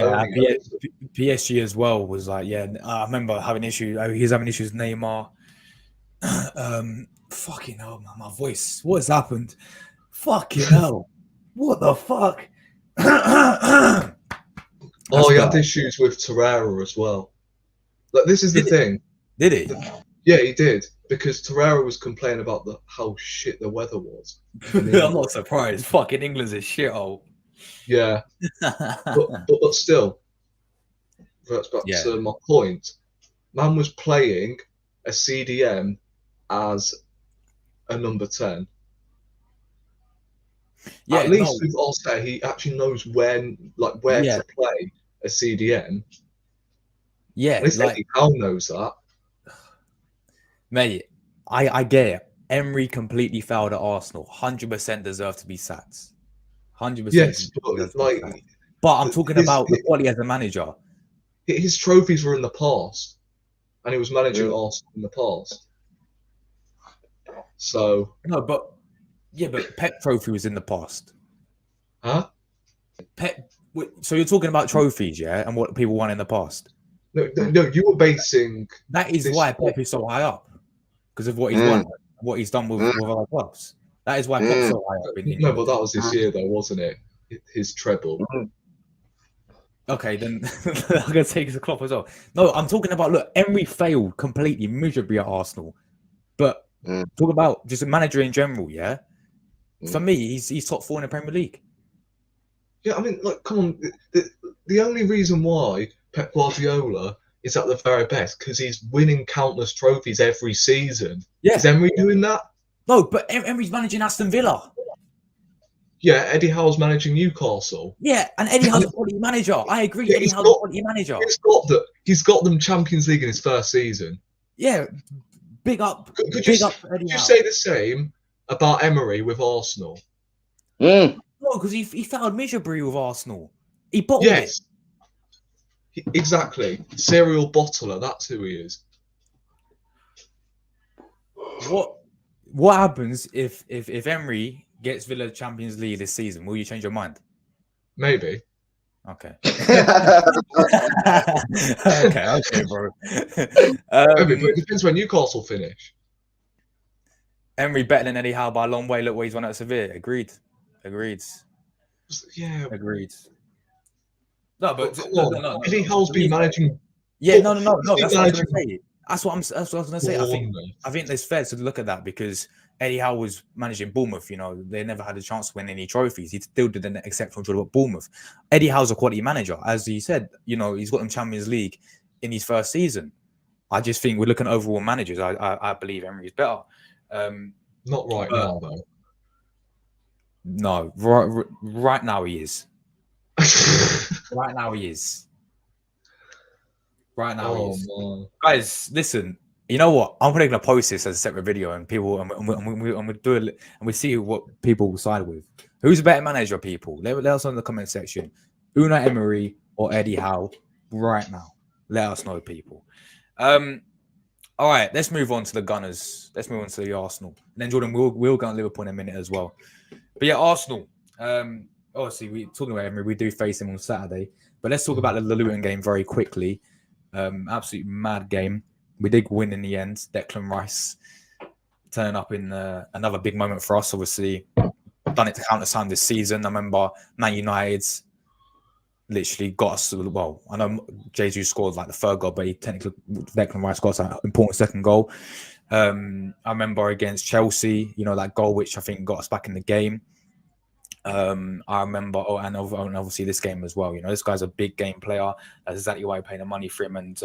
PSG as well was like, yeah. I remember having issues. He's having issues with Neymar. Fucking hell, man, my voice. What has happened? Fucking hell. What the fuck? He had issues with Torreira as well. Like, this is the thing. Did he? Yeah, he did. Because Torreira was complaining about how shit the weather was. I'm not surprised. Fucking England's a shithole. Yeah. but still, that's back to my point. Man was playing a CDM as a number 10. Yeah, at least with Arteta, he actually knows where to play a CDM. Yeah, at least Eddie Howe knows that. Mate, I get it. Emery completely failed at Arsenal. 100% deserved to be sacked. 100%. Yes, but I'm talking about the quality as a manager. His trophies were in the past, and he was managing Arsenal in the past. So but Pep trophy was in the past. Huh? Pep. So you're talking about trophies, yeah, and what people won in the past. No, you were basing. That is why Pep is so high up, because of what he's won, what he's done with other clubs. That is why Pep's so high up. No, but that was this year, though, wasn't it? His treble. Okay, then I'm gonna take the Klopp as well. No, I'm talking about Emery failed completely, miserably at Arsenal, but talk about just a manager in general. Yeah, for me, he's top 4 in the Premier League. Yeah, I mean, like, come on. The only reason why Pep Guardiola is at the very best because he's winning countless trophies every season. Yeah. Is Emery doing that? No, but Emery's managing Aston Villa. Yeah, Eddie Howe's managing Newcastle. Yeah, and Eddie Howe's a quality manager. I agree. Yeah, Eddie Howe's a quality manager. He's got them Champions League in his first season. Yeah, big up. Could Big up Eddie you Howe. say the same about Emery with Arsenal? Mm. No, because he failed miserably with Arsenal. He bottled it. Yes. Exactly. Serial bottler, that's who he is. What happens if Emery gets Villa Champions League this season? Will you change your mind? Maybe. Okay. Okay, bro. Maybe, but it depends when Newcastle finish. Emery better than Eddie Howe by a long way. Look where he's won at Sevilla. Agreed. Yeah. Agreed. No, but no. Eddie Howe's been managing. Yeah, no. That's what I was going to say. That's what I was going to say. I think it's fair to look at that because Eddie Howe was managing Bournemouth. You know, they never had a chance to win any trophies. He still did an exceptional job at Bournemouth. Eddie Howe's a quality manager, as he said. You know, he's got them Champions League in his first season. I just think we're looking at overall managers. I believe Emery's better. Not right now, though. No, right now he is. Right now he is. Man. Guys, listen. You know what? I'm probably gonna post this as a separate video, and people, and we do it, and we see what people will side with. Who's a better manager? People, let us know in the comment section. Unai Emery or Eddie Howe? Right now, let us know, people. All right, let's move on to the Gunners. Let's move on to the Arsenal. And then Jordan, we'll go on Liverpool in a minute as well. But yeah, Arsenal. Obviously, we're talking about Emery. We do face him on Saturday. But let's talk about the Luton game very quickly. Absolute mad game. We did win in the end. Declan Rice turning up in another big moment for us. Obviously, done it to countless times this season. I remember Man United literally got us. Well, I know Jesus scored like the third goal, but he technically Declan Rice got an important second goal. I remember against Chelsea, you know, that goal which I think got us back in the game. I remember, and obviously this game as well. You know, this guy's a big game player. That's exactly why we're paying the money for him. And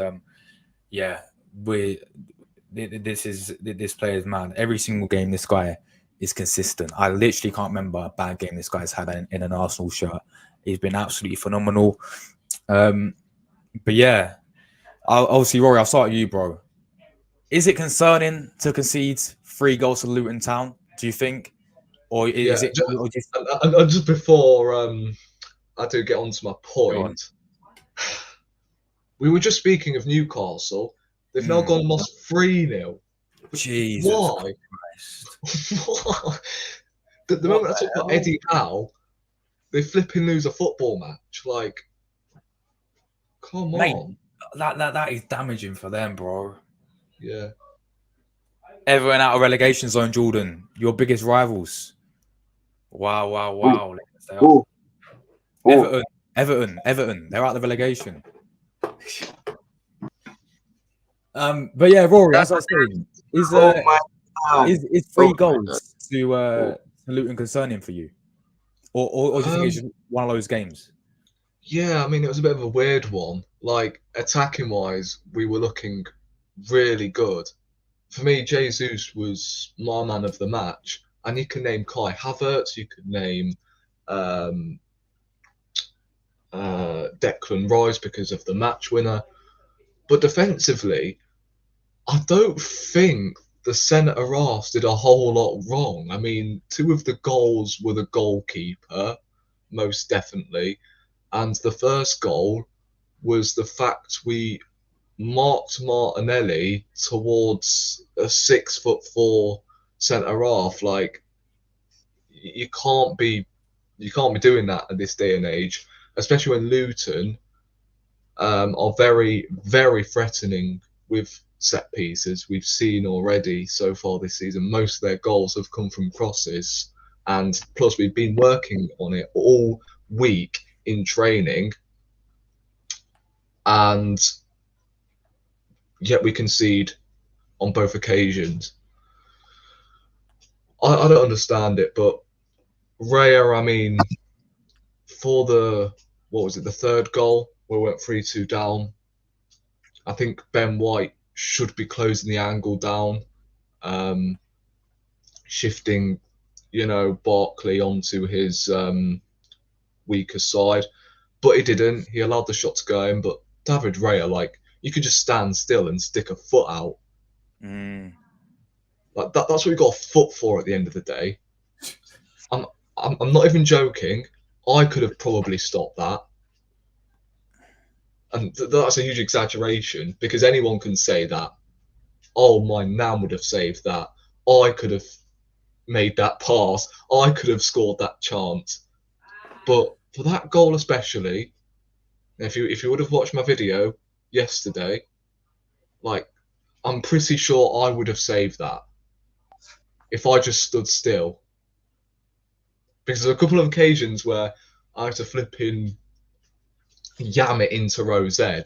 this player is mad. Every single game, this guy is consistent. I literally can't remember a bad game this guy's had in an Arsenal shirt. He's been absolutely phenomenal. But yeah, obviously, Rory, I'll start with you, bro. Is it concerning to concede 3 goals to Luton Town? Do you think? Or is it? And just before I do get on to my point, we were just speaking of Newcastle. They've now gone and lost 3-0. Jesus Why? Why? The moment I talk about Eddie Howe, they flipping lose a football match. Like, come on. That is damaging for them, bro. Yeah. Everyone out of relegation zone, Jordan. Your biggest rivals. Wow. Everton. They're out of the relegation. But yeah, Rory, as I was saying, is 3 goals to Luton concerning for you, or do you think it's just one of those games? Yeah, I mean, it was a bit of a weird one. Like, attacking wise, we were looking really good. For me, Jesus was my man of the match, and you can name Kai Havertz, you could name Declan Rice because of the match winner. But defensively, I don't think the centre-halves did a whole lot wrong. I mean, 2 of the goals were the goalkeeper, most definitely. And the first goal was the fact we marked Martinelli towards a 6'4" centre-half. Like, you can't be doing that at this day and age, especially when Luton are very, very threatening with set pieces. We've seen already so far this season, most of their goals have come from crosses, and plus we've been working on it all week in training, and yet we concede on both occasions. I don't understand it, but Raya, I mean, for the the third goal where we went 3-2 down. I think Ben White should be closing the angle down, shifting, Barkley onto his weaker side, but he didn't. He allowed the shot to go in. But David Raya, you could just stand still and stick a foot out. Like that's what you got a foot for at the end of the day. I'm not even joking. I could have probably stopped that. And that's a huge exaggeration because anyone can say that. Oh, my nan would have saved that. I could have made that pass. I could have scored that chance. But for that goal especially, if you would have watched my video yesterday, I'm pretty sure I would have saved that if I just stood still. Because there's a couple of occasions where I had to flip in yam it into row Z.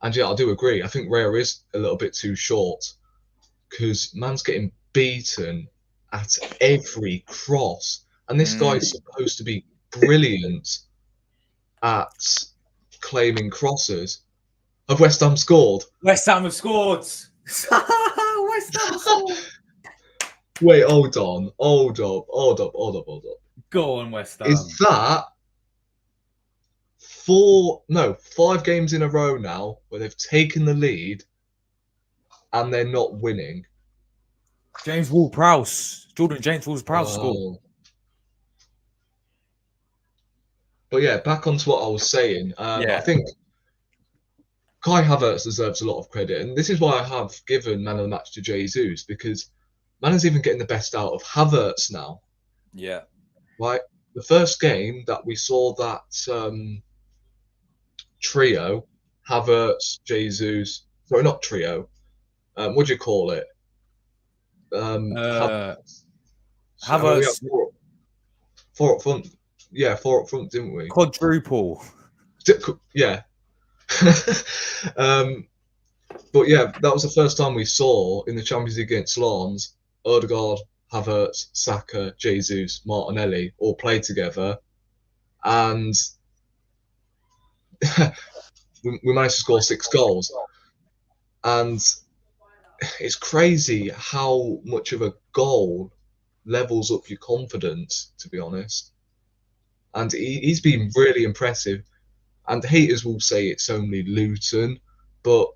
And yeah, I do agree. I think Raya is a little bit too short because man's getting beaten at every cross. And this guy's supposed to be brilliant at claiming crosses. Have West Ham scored? West Ham have scored. West Ham have scored. Wait, hold on. Go on, West Ham. Is that 5 games in a row now where they've taken the lead and they're not winning? James Ward-Prowse. Jordan James Ward-Prowse scored. But yeah, back onto what I was saying. I think Kai Havertz deserves a lot of credit, and this is why I have given man of the match to Jesus, because man is even getting the best out of Havertz now. Yeah. Right? The first game that we saw that trio, Havertz, Jesus, sorry, not trio. What do you call it? Havertz. Four up front. Yeah, 4 up front, didn't we? Quadruple. Yeah. But yeah, that was the first time we saw in the Champions League against Lens, Odegaard, Havertz, Saka, Jesus, Martinelli all play together, and we managed to score 6 goals. And it's crazy how much of a goal levels up your confidence, to be honest. And he's been really impressive. And haters will say it's only Luton, but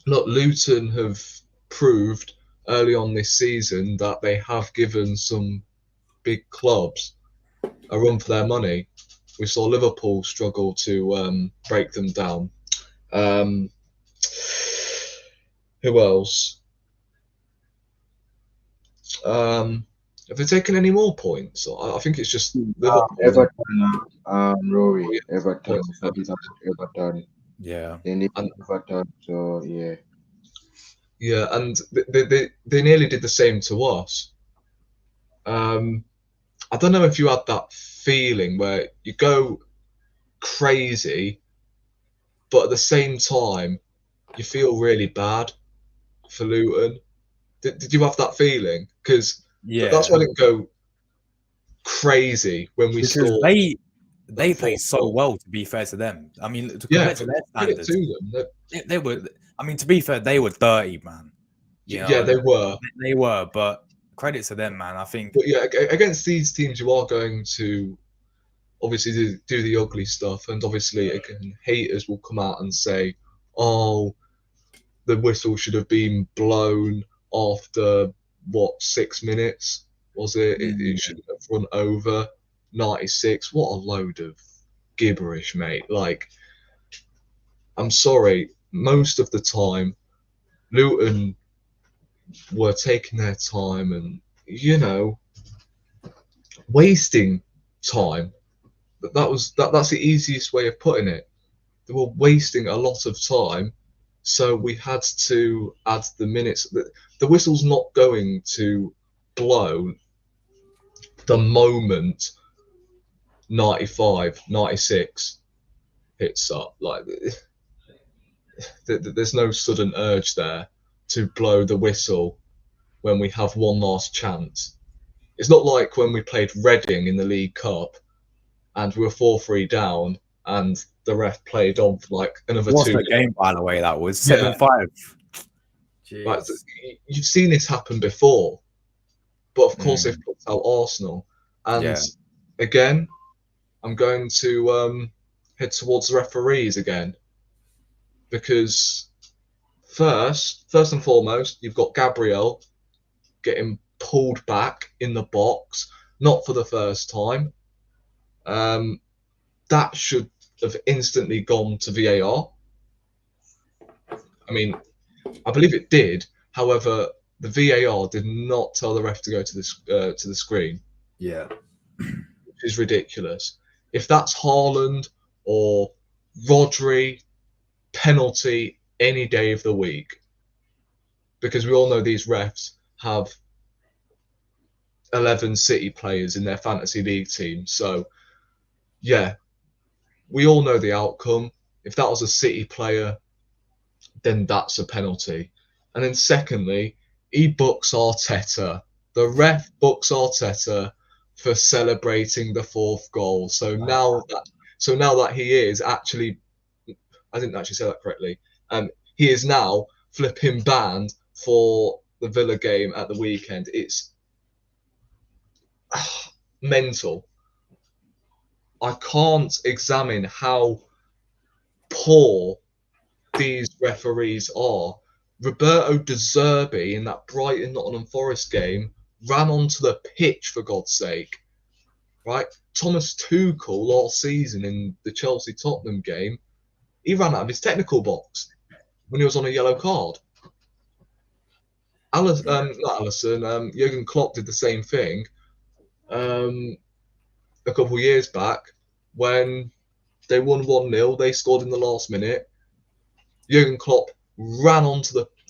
look, Luton have proved early on this season that they have given some big clubs a run for their money. We saw Liverpool struggle to break them down. Who else? Have they taken any more points? I think it's just Liverpool. Everton, Rory, Everton, Everton. Yeah. They need Everton, so yeah. Yeah, and they nearly did the same to us. I don't know if you had that feeling where you go crazy, but at the same time, you feel really bad for Luton. Did you have that feeling? Because that's why I didn't go crazy when we scored. They played so well, to be fair to them. I mean, compared to their standards, they were. I mean, to be fair, they were dirty, man. Yeah, they were. They were, but credit to them, man. I think. But yeah, against these teams, you are going to obviously do the ugly stuff, and obviously, again, haters will come out and say, "Oh, the whistle should have been blown after 6 minutes? Was it? It shouldn't have run over 96. What a load of gibberish, mate! I'm sorry. Most of the time, Luton were taking their time and wasting time. That's the easiest way of putting it. They were wasting a lot of time, so we had to add the minutes. The whistle's not going to blow the moment 95, 96 hits up. There's no sudden urge there to blow the whistle when we have one last chance. It's not like when we played Reading in the League Cup and we were 4-3 down and the ref played on for like another What's 2 the minutes. game, by the way? That was Yeah. 7-5. Like, Jeez. you've seen this happen before, but of course Mm. they've put out Arsenal. And Yeah. again, I'm going to head towards the referees again, because first and foremost, you've got Gabriel getting pulled back in the box, not for the first time. That should have instantly gone to VAR. I mean, I believe it did. However, the VAR did not tell the ref to go to the screen, Yeah. which is ridiculous. If that's Haaland or Rodri, penalty any day of the week, because we all know these refs have 11 City players in their fantasy league team. So, yeah, we all know the outcome. If that was a City player, then that's a penalty. And then secondly, he books Arteta. The ref books Arteta for celebrating the fourth goal. So now that he is actually, I didn't actually say that correctly. He is now flipping banned for the Villa game at the weekend. It's mental. I can't examine how poor these referees are. Roberto De Zerbi in that Brighton Nottingham Forest game ran onto the pitch, for God's sake. Right? Thomas Tuchel last season in the Chelsea Tottenham game, he ran out of his technical box when he was on a yellow card. Not Allison, Jurgen Klopp did the same thing a couple of years back when they won 1-0. They scored in the last minute. Jurgen Klopp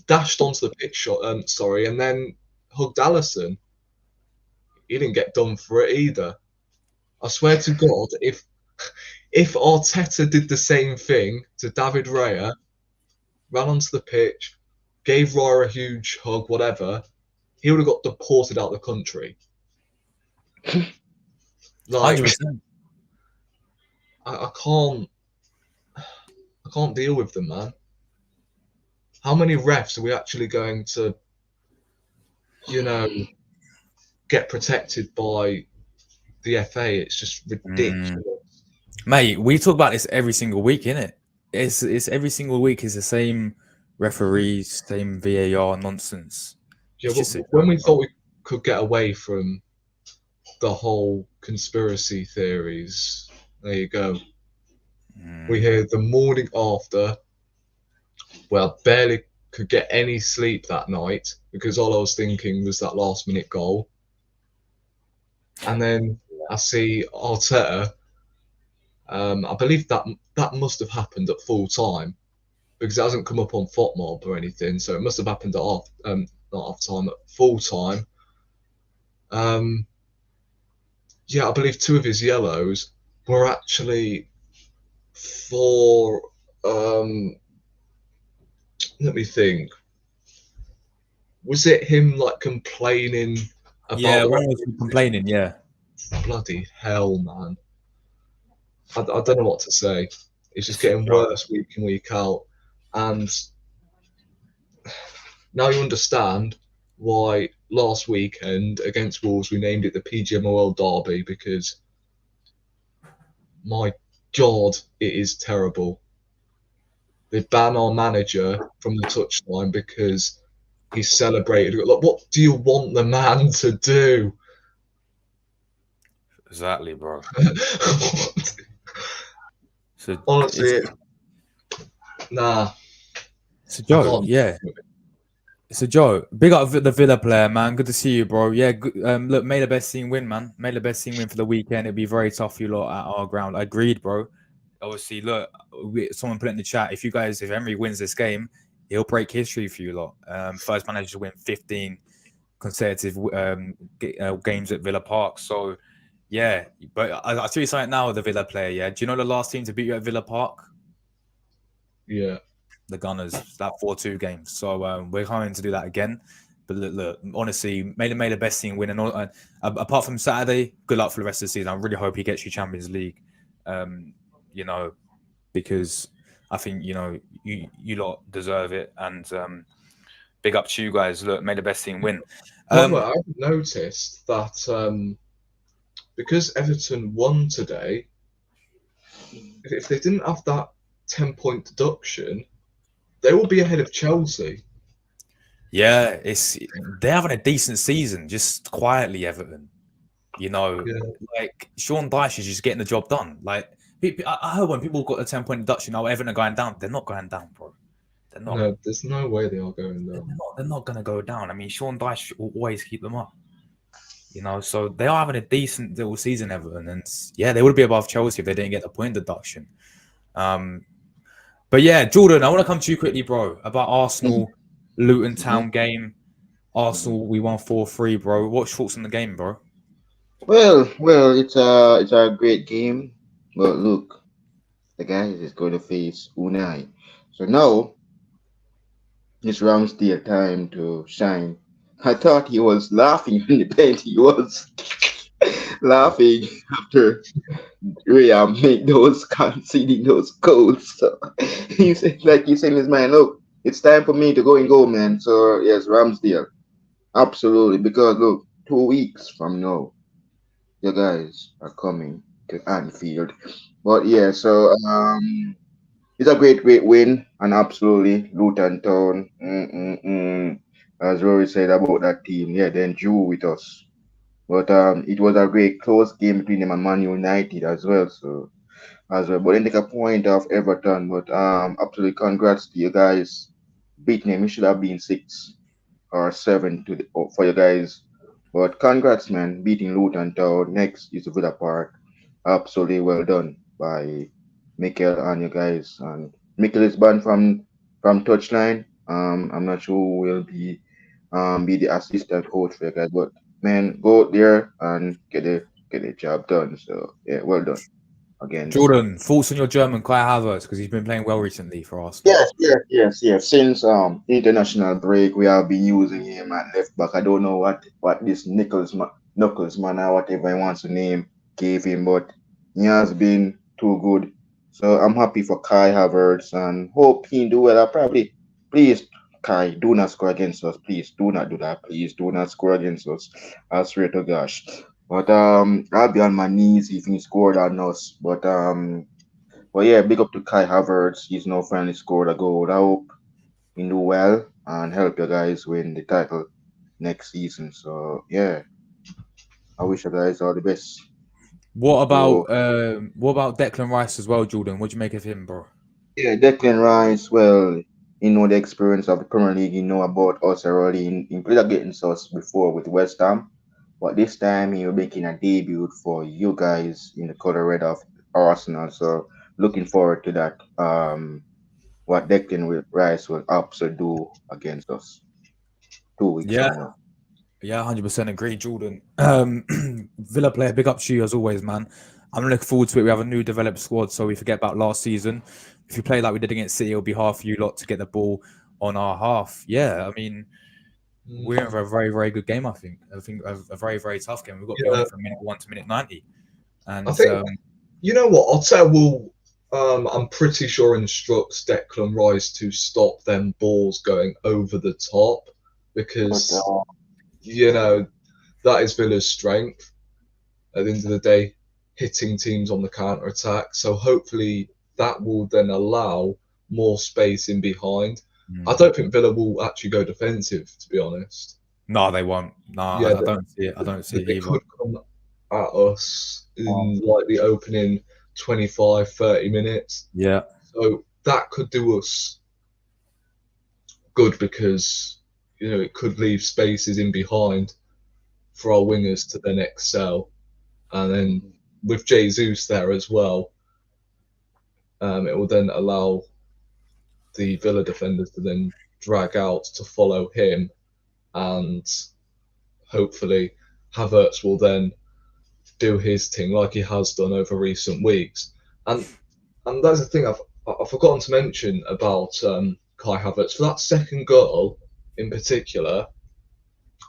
dashed onto the pitch, and then hugged Allison. He didn't get done for it either. I swear to God, if Arteta did the same thing to David Raya, ran onto the pitch, gave Raya a huge hug, whatever, he would have got deported out of the country. Like, 100%. I can't deal with them, man. How many refs are we actually going to, get protected by the FA? It's just ridiculous. Mate, we talk about this every single week, innit? It's every single week is the same referees, same VAR nonsense. Yeah, It's just when we thought we could get away from the whole conspiracy theories, there you go. We hear the morning after, well, barely could get any sleep that night because all I was thinking was that last minute goal. And then I see Arteta. I believe that must have happened at full time because it hasn't come up on FOTMob or anything. So it must have happened at not half time, at full time. Yeah, I believe 2 of his yellows were actually for. Let me think. Was it him like complaining about? Yeah, one was complaining. Yeah, bloody hell, man. I don't know what to say. It's just getting worse week in, week out. And now you understand why last weekend against Wolves we named it the PGMOL Derby, because my God, it is terrible. They ban our manager from the touchline because he celebrated. Like, what do you want the man to do? exactly, bro. So honestly, nah. So Joe, yeah. So Joe, big up the Villa player, man. Good to see you, bro. Yeah, good, look, may the best team win, man. May the best team win for the weekend. It'll be very tough for you lot at our ground. Agreed, bro. Obviously, look, someone put it in the chat. If Emery wins this game, he'll break history for you lot. First manager to win 15 consecutive games at Villa Park. So, yeah. But I'll tell you something now with the Villa player, yeah. Do you know the last team to beat you at Villa Park? Yeah. The Gunners, that 4-2 game. So we're going to do that again But look, honestly, made the best team win. And apart from Saturday, good luck for the rest of the season. I really hope he gets you Champions League. You know, because I think you lot deserve it. And big up to you guys. Look, made the best team win. By the way, I've noticed that because Everton won today, if they didn't have that 10-point deduction, they will be ahead of Chelsea. Yeah, they're having a decent season, just quietly, Everton. Like Sean Dyche is just getting the job done. Like I heard when people got a 10-point deduction, oh, Everton are going down. They're not going down, bro. They're not. No, there's no way they are going down. They're not going to go down. I mean, Sean Dyche will always keep them up. So they are having a decent little season, Everton, and yeah, they would be above Chelsea if they didn't get the point deduction. But yeah, Jordan, I want to come to you quickly, bro, about Arsenal Luton Town game. Arsenal, we won 4-3, bro. What's your thoughts on the game, bro? Well, it's a great game, but look, the guys is going to face Unai. So now it's Ramsdale time to shine. I thought he was laughing on the bench. He was laughing after Ria make those conceding those goals. So he said, like he said in his mind, look, it's time for me to go and go, man. So yes, Ramsdale, absolutely, because look, 2 weeks from now, you guys are coming to Anfield. But yeah, so it's a great win, and absolutely Luton Town. As Rory said about that team, yeah, they drew with us. But it was a great close game between them and Man United as well. So as well, but then take a point off Everton. But absolutely congrats to you guys beating them. It should have been 6 or 7 for you guys. But congrats, man, beating Luton Town. Next is Villa Park. Absolutely well done by Mikel and you guys. And Mikel is banned from touchline. I'm not sure who will be the assistant coach for you guys, but man, go out there and get the job done. So yeah, well done again. Jordan, thoughts on your German Kai Havertz, because he's been playing well recently for Arsenal. Yes. Since international break, we have been using him at left back. I don't know what this Knuckles man or whatever he wants to name gave him, but he has been too good. So I'm happy for Kai Havertz and hope he do well. Please, Kai, do not score against us. Please do not do that. Please do not score against us. I swear to gosh. But I'll be on my knees if he scored on us. But yeah, big up to Kai Havertz. He's now finally scored a goal. I hope he do well and help you guys win the title next season. So yeah, I wish you guys all the best. What So about Declan Rice as well, Jordan? What do you make of him, bro? yeah, Declan Rice. Well, you know the experience of the Premier League. You know about us already. He played against us before with West Ham, but this time he will making a debut for you guys in the color red of Arsenal. So looking forward to that. What Rice will absolutely do against us 2 weeks Yeah, from now. yeah, 100% agree, Jordan. Villa player, big up to you as always, man. I'm looking forward to it. We have a new developed squad, so we forget about last season. If you play like we did against City, it'll be hard for you lot to get the ball on our half. Yeah, I mean, we're in for a very, very good game, I think. I think a very, very tough game. We've got to be on from minute 1 to minute 90. And I think, you know what, I'll tell Will, I'm pretty sure instructs Declan Rice to stop them balls going over the top because, that is Villa's strength at the end of the day, hitting teams on the counter attack. So hopefully that will then allow more space in behind. I don't think Villa will actually go defensive, to be honest. No, they won't. No, I don't see it. I don't see it They either. could come at us in like the opening 25, 30 minutes. Yeah. So that could do us good because, it could leave spaces in behind for our wingers to then excel. And then with Jesus there as well, it will then allow the Villa defenders to then drag out to follow him, and hopefully Havertz will then do his thing like he has done over recent weeks. And that's the thing I've forgotten to mention about Kai Havertz. For that second goal in particular,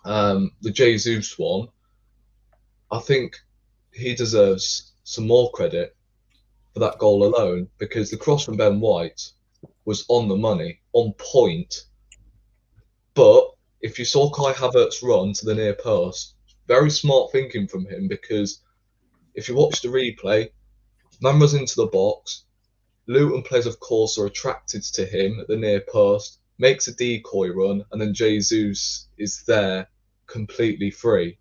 The Jesus one, I think he deserves some more credit for that goal alone, because the cross from Ben White was on the money, on point. But if you saw Kai Havertz run to the near post, very smart thinking from him, because if you watch the replay, man runs into the box, Luton players, of course, are attracted to him at the near post, makes a decoy run, and then Jesus is there completely free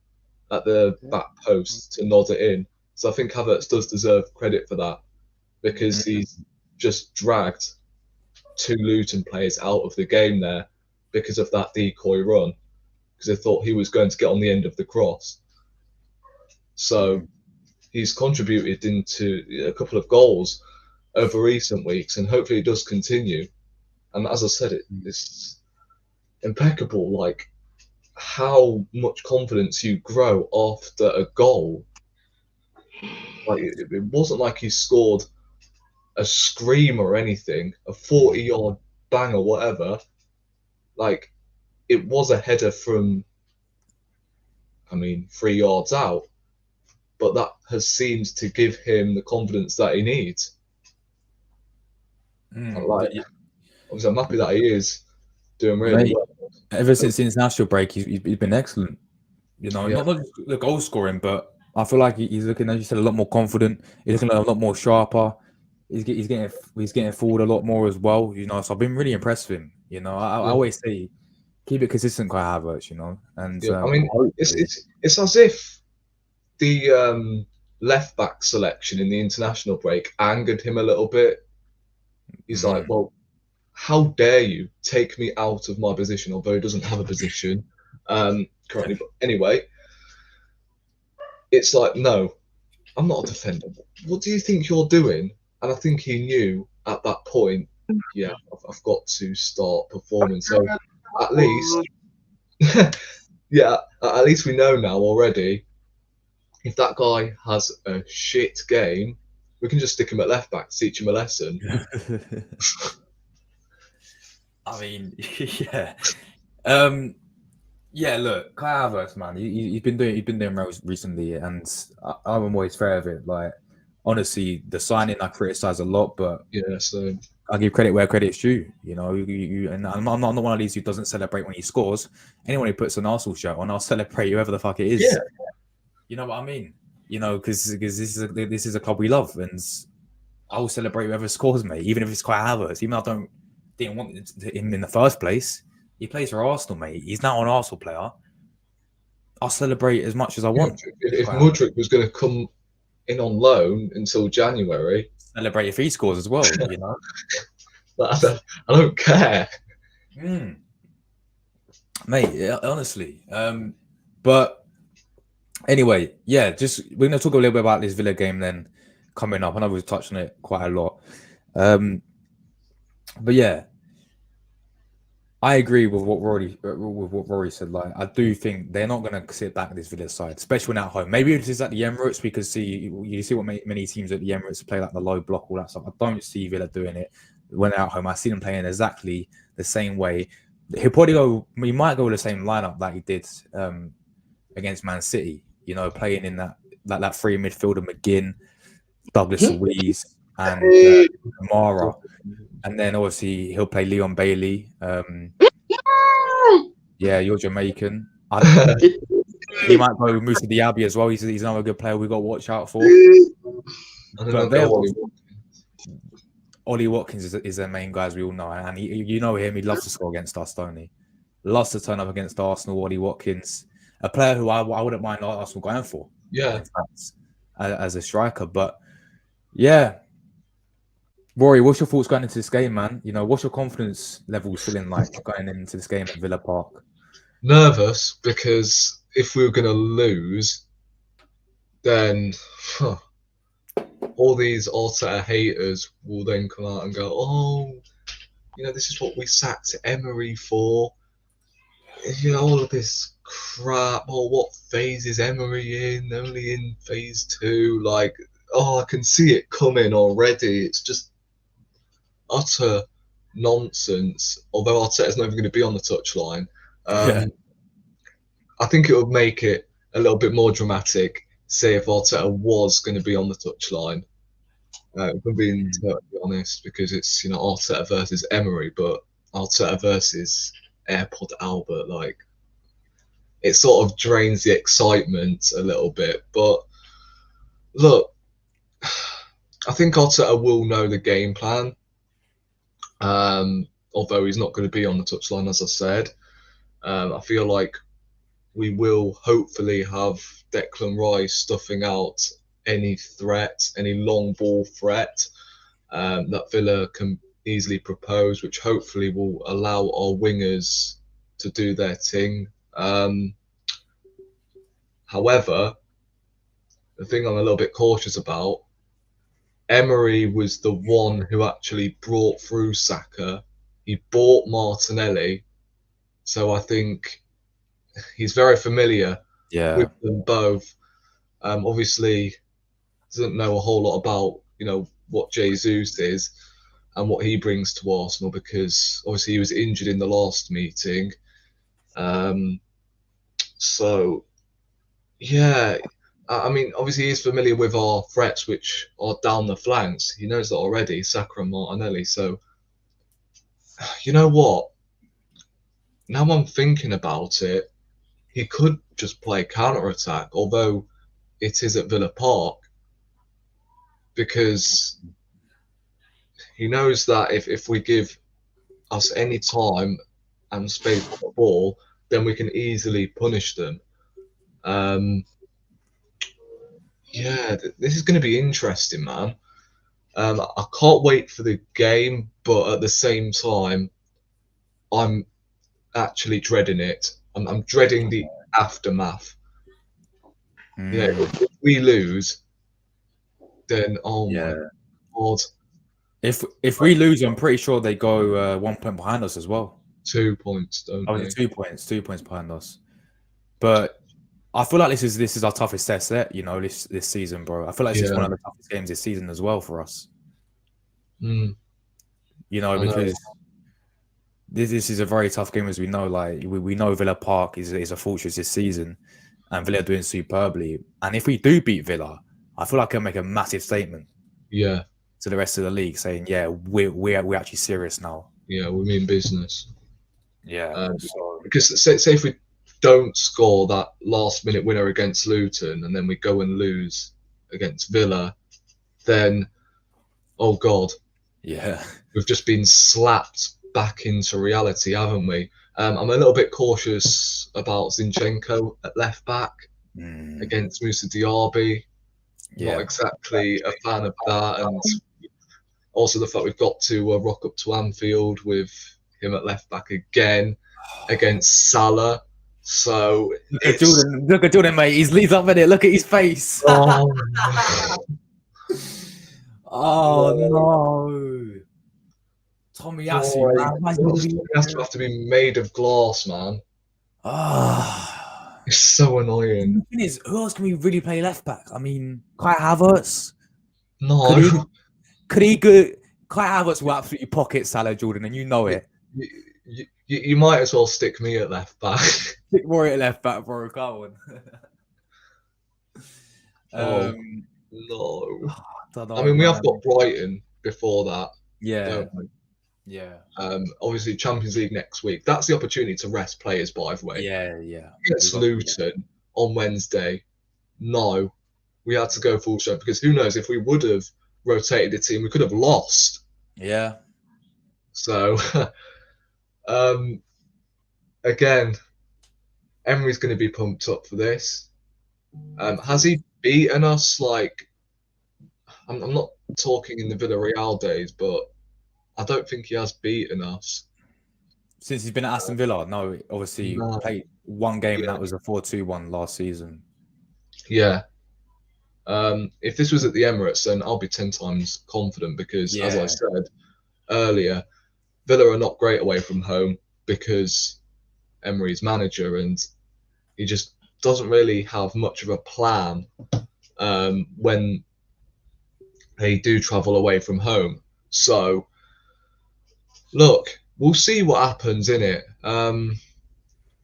at the back post to nod it in. So I think Havertz does deserve credit for that, because he's just dragged two Luton players out of the game there because of that decoy run, because they thought he was going to get on the end of the cross. So he's contributed into a couple of goals over recent weeks, and hopefully it does continue. And as I said, it's impeccable, like how much confidence you grow after a goal. Like it wasn't like he scored a scream or anything, a 40-yard bang or whatever. Like, it was a header from, 3 yards out, but that has seemed to give him the confidence that he needs. Obviously, I'm happy that he is doing really well. Ever since the international break, he's been excellent. You know, Yeah. not just the goal scoring, but I feel like he's looking, as you said, a lot more confident. He's looking a lot more sharper. He's getting forward a lot more as well. You know, so I've been really impressed with him. You know, I always say keep it consistent, Kai Havertz. You know, and it's as if the left back selection in the international break angered him a little bit. He's like, well, how dare you take me out of my position, although he doesn't have a position currently. But anyway, it's like, no, I'm not a defender. What do you think you're doing? And I think he knew at that point, yeah, I've got to start performing. So at least, yeah, at least we know now already, if that guy has a shit game, we can just stick him at left back to teach him a lesson. I mean, yeah. Yeah, look, Kai Havertz, man, he's been doing well recently, and I'm always fair of it. Like, honestly, the signing I criticize a lot, but yeah, so I give credit where credit's due. You know, and I'm not one of these who doesn't celebrate when he scores. Anyone who puts an Arsenal shirt on, I'll celebrate whoever the fuck it is. Yeah. You know what I mean? You know, because this is a club we love, and I will celebrate whoever scores, mate. Even if it's Kai Havertz, even though I didn't want him in the first place. He plays for Arsenal, mate. He's now an Arsenal player. I'll celebrate as much as I want. If Mudryk was going to come in on loan until January, celebrate if he scores as well. You know, I don't care, mate. Honestly, but anyway, yeah. Just we're gonna talk a little bit about this Villa game then coming up. I know we've touched on it quite a lot, but yeah. I agree with what Rory said. Like, I do think they're not going to sit back at this Villa side, especially when at home. Maybe if it's at the Emirates, we could see what many teams at the Emirates play, like the low block, all that stuff. I don't see Villa doing it when they're at home. I see them playing exactly the same way. He might go with the same lineup that he did against Man City. You know, playing in that free midfielder, McGinn, Douglas Luiz, and Mara. And then obviously he'll play Leon Bailey. Yeah, you're Jamaican. He might go with Moussa Diaby as well. He's another good player we've got to watch out for. But Ollie Watkins is their main guy, as we all know. And you know him, he loves to score against us, don't he? Loves to turn up against Arsenal. Ollie Watkins, a player who I wouldn't mind Arsenal going for. Yeah. In fact, as a striker. But yeah. Rory, what's your thoughts going into this game, man? You know, what's your confidence level feeling like going into this game at Villa Park? Nervous, because if we were going to lose, then all these Arteta haters will then come out and go, oh, you know, this is what we sacked Emery for. You know, all of this crap. Oh, what phase is Emery in? Only in phase 2. Like, I can see it coming already. It's just utter nonsense. Although Arteta's not even going to be on the touchline, I think it would make it a little bit more dramatic, say if Arteta was going to be on the touchline. If I'm being totally honest, because it's Arteta versus Emery, but Arteta versus AirPod Albert, like it sort of drains the excitement a little bit. But look, I think Arteta will know the game plan. Although he's not going to be on the touchline, as I said. I feel like we will hopefully have Declan Rice stuffing out any threat, any long ball threat that Villa can easily propose, which hopefully will allow our wingers to do their thing. However, the thing I'm a little bit cautious about, Emery was the one who actually brought through Saka. He bought Martinelli. So I think he's very familiar with them both. Obviously, doesn't know a whole lot about what Jesus is and what he brings to Arsenal, because obviously he was injured in the last meeting. So yeah, I mean, obviously he's familiar with our threats, which are down the flanks. He knows that already, Saka and Martinelli. So you know what? Now I'm thinking about it, he could just play counter-attack, although it is at Villa Park, because he knows that if we give us any time and space for the ball, then we can easily punish them. Yeah, this is going to be interesting, man. I can't wait for the game, but at the same time, I'm actually dreading it. I'm dreading the aftermath. Yeah, if we lose, then my God. If we lose, I'm pretty sure they go 1 point behind us as well. 2 points, don't they? 2 points, 2 points behind us. But I feel like this is our toughest test yet, this season, bro. I feel like this is one of the toughest games this season as well for us. Because this is a very tough game, as we know. Like we know Villa Park is a fortress this season, and Villa are doing superbly. And if we do beat Villa, I feel like it'll make a massive statement. Yeah. To the rest of the league, saying, "Yeah, we're actually serious now." Yeah, we mean business. Yeah. Because say if we don't score that last-minute winner against Luton, and then we go and lose against Villa, then oh God, yeah, we've just been slapped back into reality, haven't we? I'm a little bit cautious about Zinchenko at left back against Moussa Diaby. Not exactly a fan of that, and also the fact we've got to rock up to Anfield with him at left back again against Salah. So look at Jordan, mate. He's up in it. Look at his face. Oh, no. Tomiyasu, man. Has to be made of glass, man. It's so annoying. The thing is, who else can we really play left back? I mean, Kai Havertz. No. Could he go? Kai Havertz will absolutely pocket Salah, Jordan, and you know it. You might as well stick me at left back. Stick Rory at left back, bro. Come on. No. I mean, we have got Brighton before that. Yeah. Yeah. Obviously, Champions League next week. That's the opportunity to rest players, by the way. Yeah. Against Luton on Wednesday, no. We had to go full strength, because who knows, if we would have rotated the team, we could have lost. Yeah. So, again, Emery's going to be pumped up for this. Has he beaten us? Like, I'm not talking in the Villarreal days, but I don't think he has beaten us. Since he's been at Aston Villa? No, obviously played one game, and that was a 4-2-1 last season. Yeah. If this was at the Emirates, then I'll be 10 times confident, because, as I said earlier, Villa are not great away from home because Emery's manager, and he just doesn't really have much of a plan when they do travel away from home. So, look, we'll see what happens in it.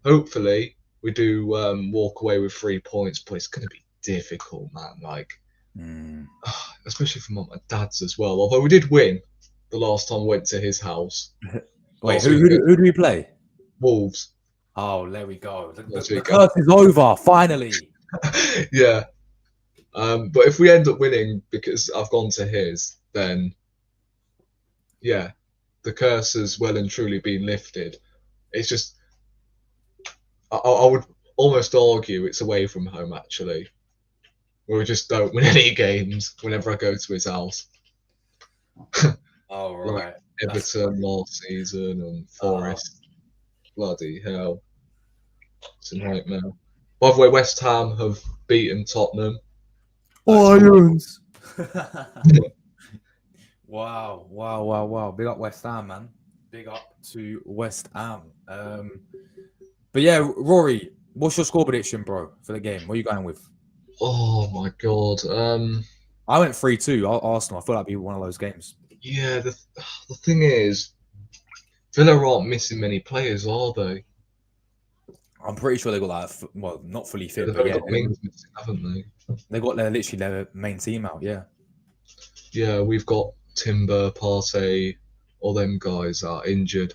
Hopefully, we do walk away with 3 points, but it's going to be difficult, man. Like, Mm. especially from my dad's as well. Although we did win the last time I went to his house Wait, last who, who, weekend. do- who do we play? Wolves Oh, there we go. The, last the, the weekend. curse is over, finally. Yeah. But if we end up winning because I've gone to his, then yeah, the curse has well and truly been lifted. It's just I would almost argue it's away from home actually, where we just don't win any games whenever I go to his house. All Like right. That's Everton funny. last season and Uh, Forest. Bloody hell, it's a nightmare. By the way, West Ham have beaten Tottenham. It's 4. Lions. Wow, wow, wow, wow. Big up West Ham, man. Big up to West Ham. But yeah, Rory, what's your score prediction, bro, for the game? What are you going with? Oh my god. I went 3-2, Arsenal. I thought that'd be one of those games. Yeah. The thing is, Villa aren't missing many players, are they? I'm pretty sure they got well, not fully Yeah, fit, they've but only yeah, got Mings missing, haven't they? they got literally their main team out. Yeah. Yeah, we've got Timber, Partey, all them guys are injured.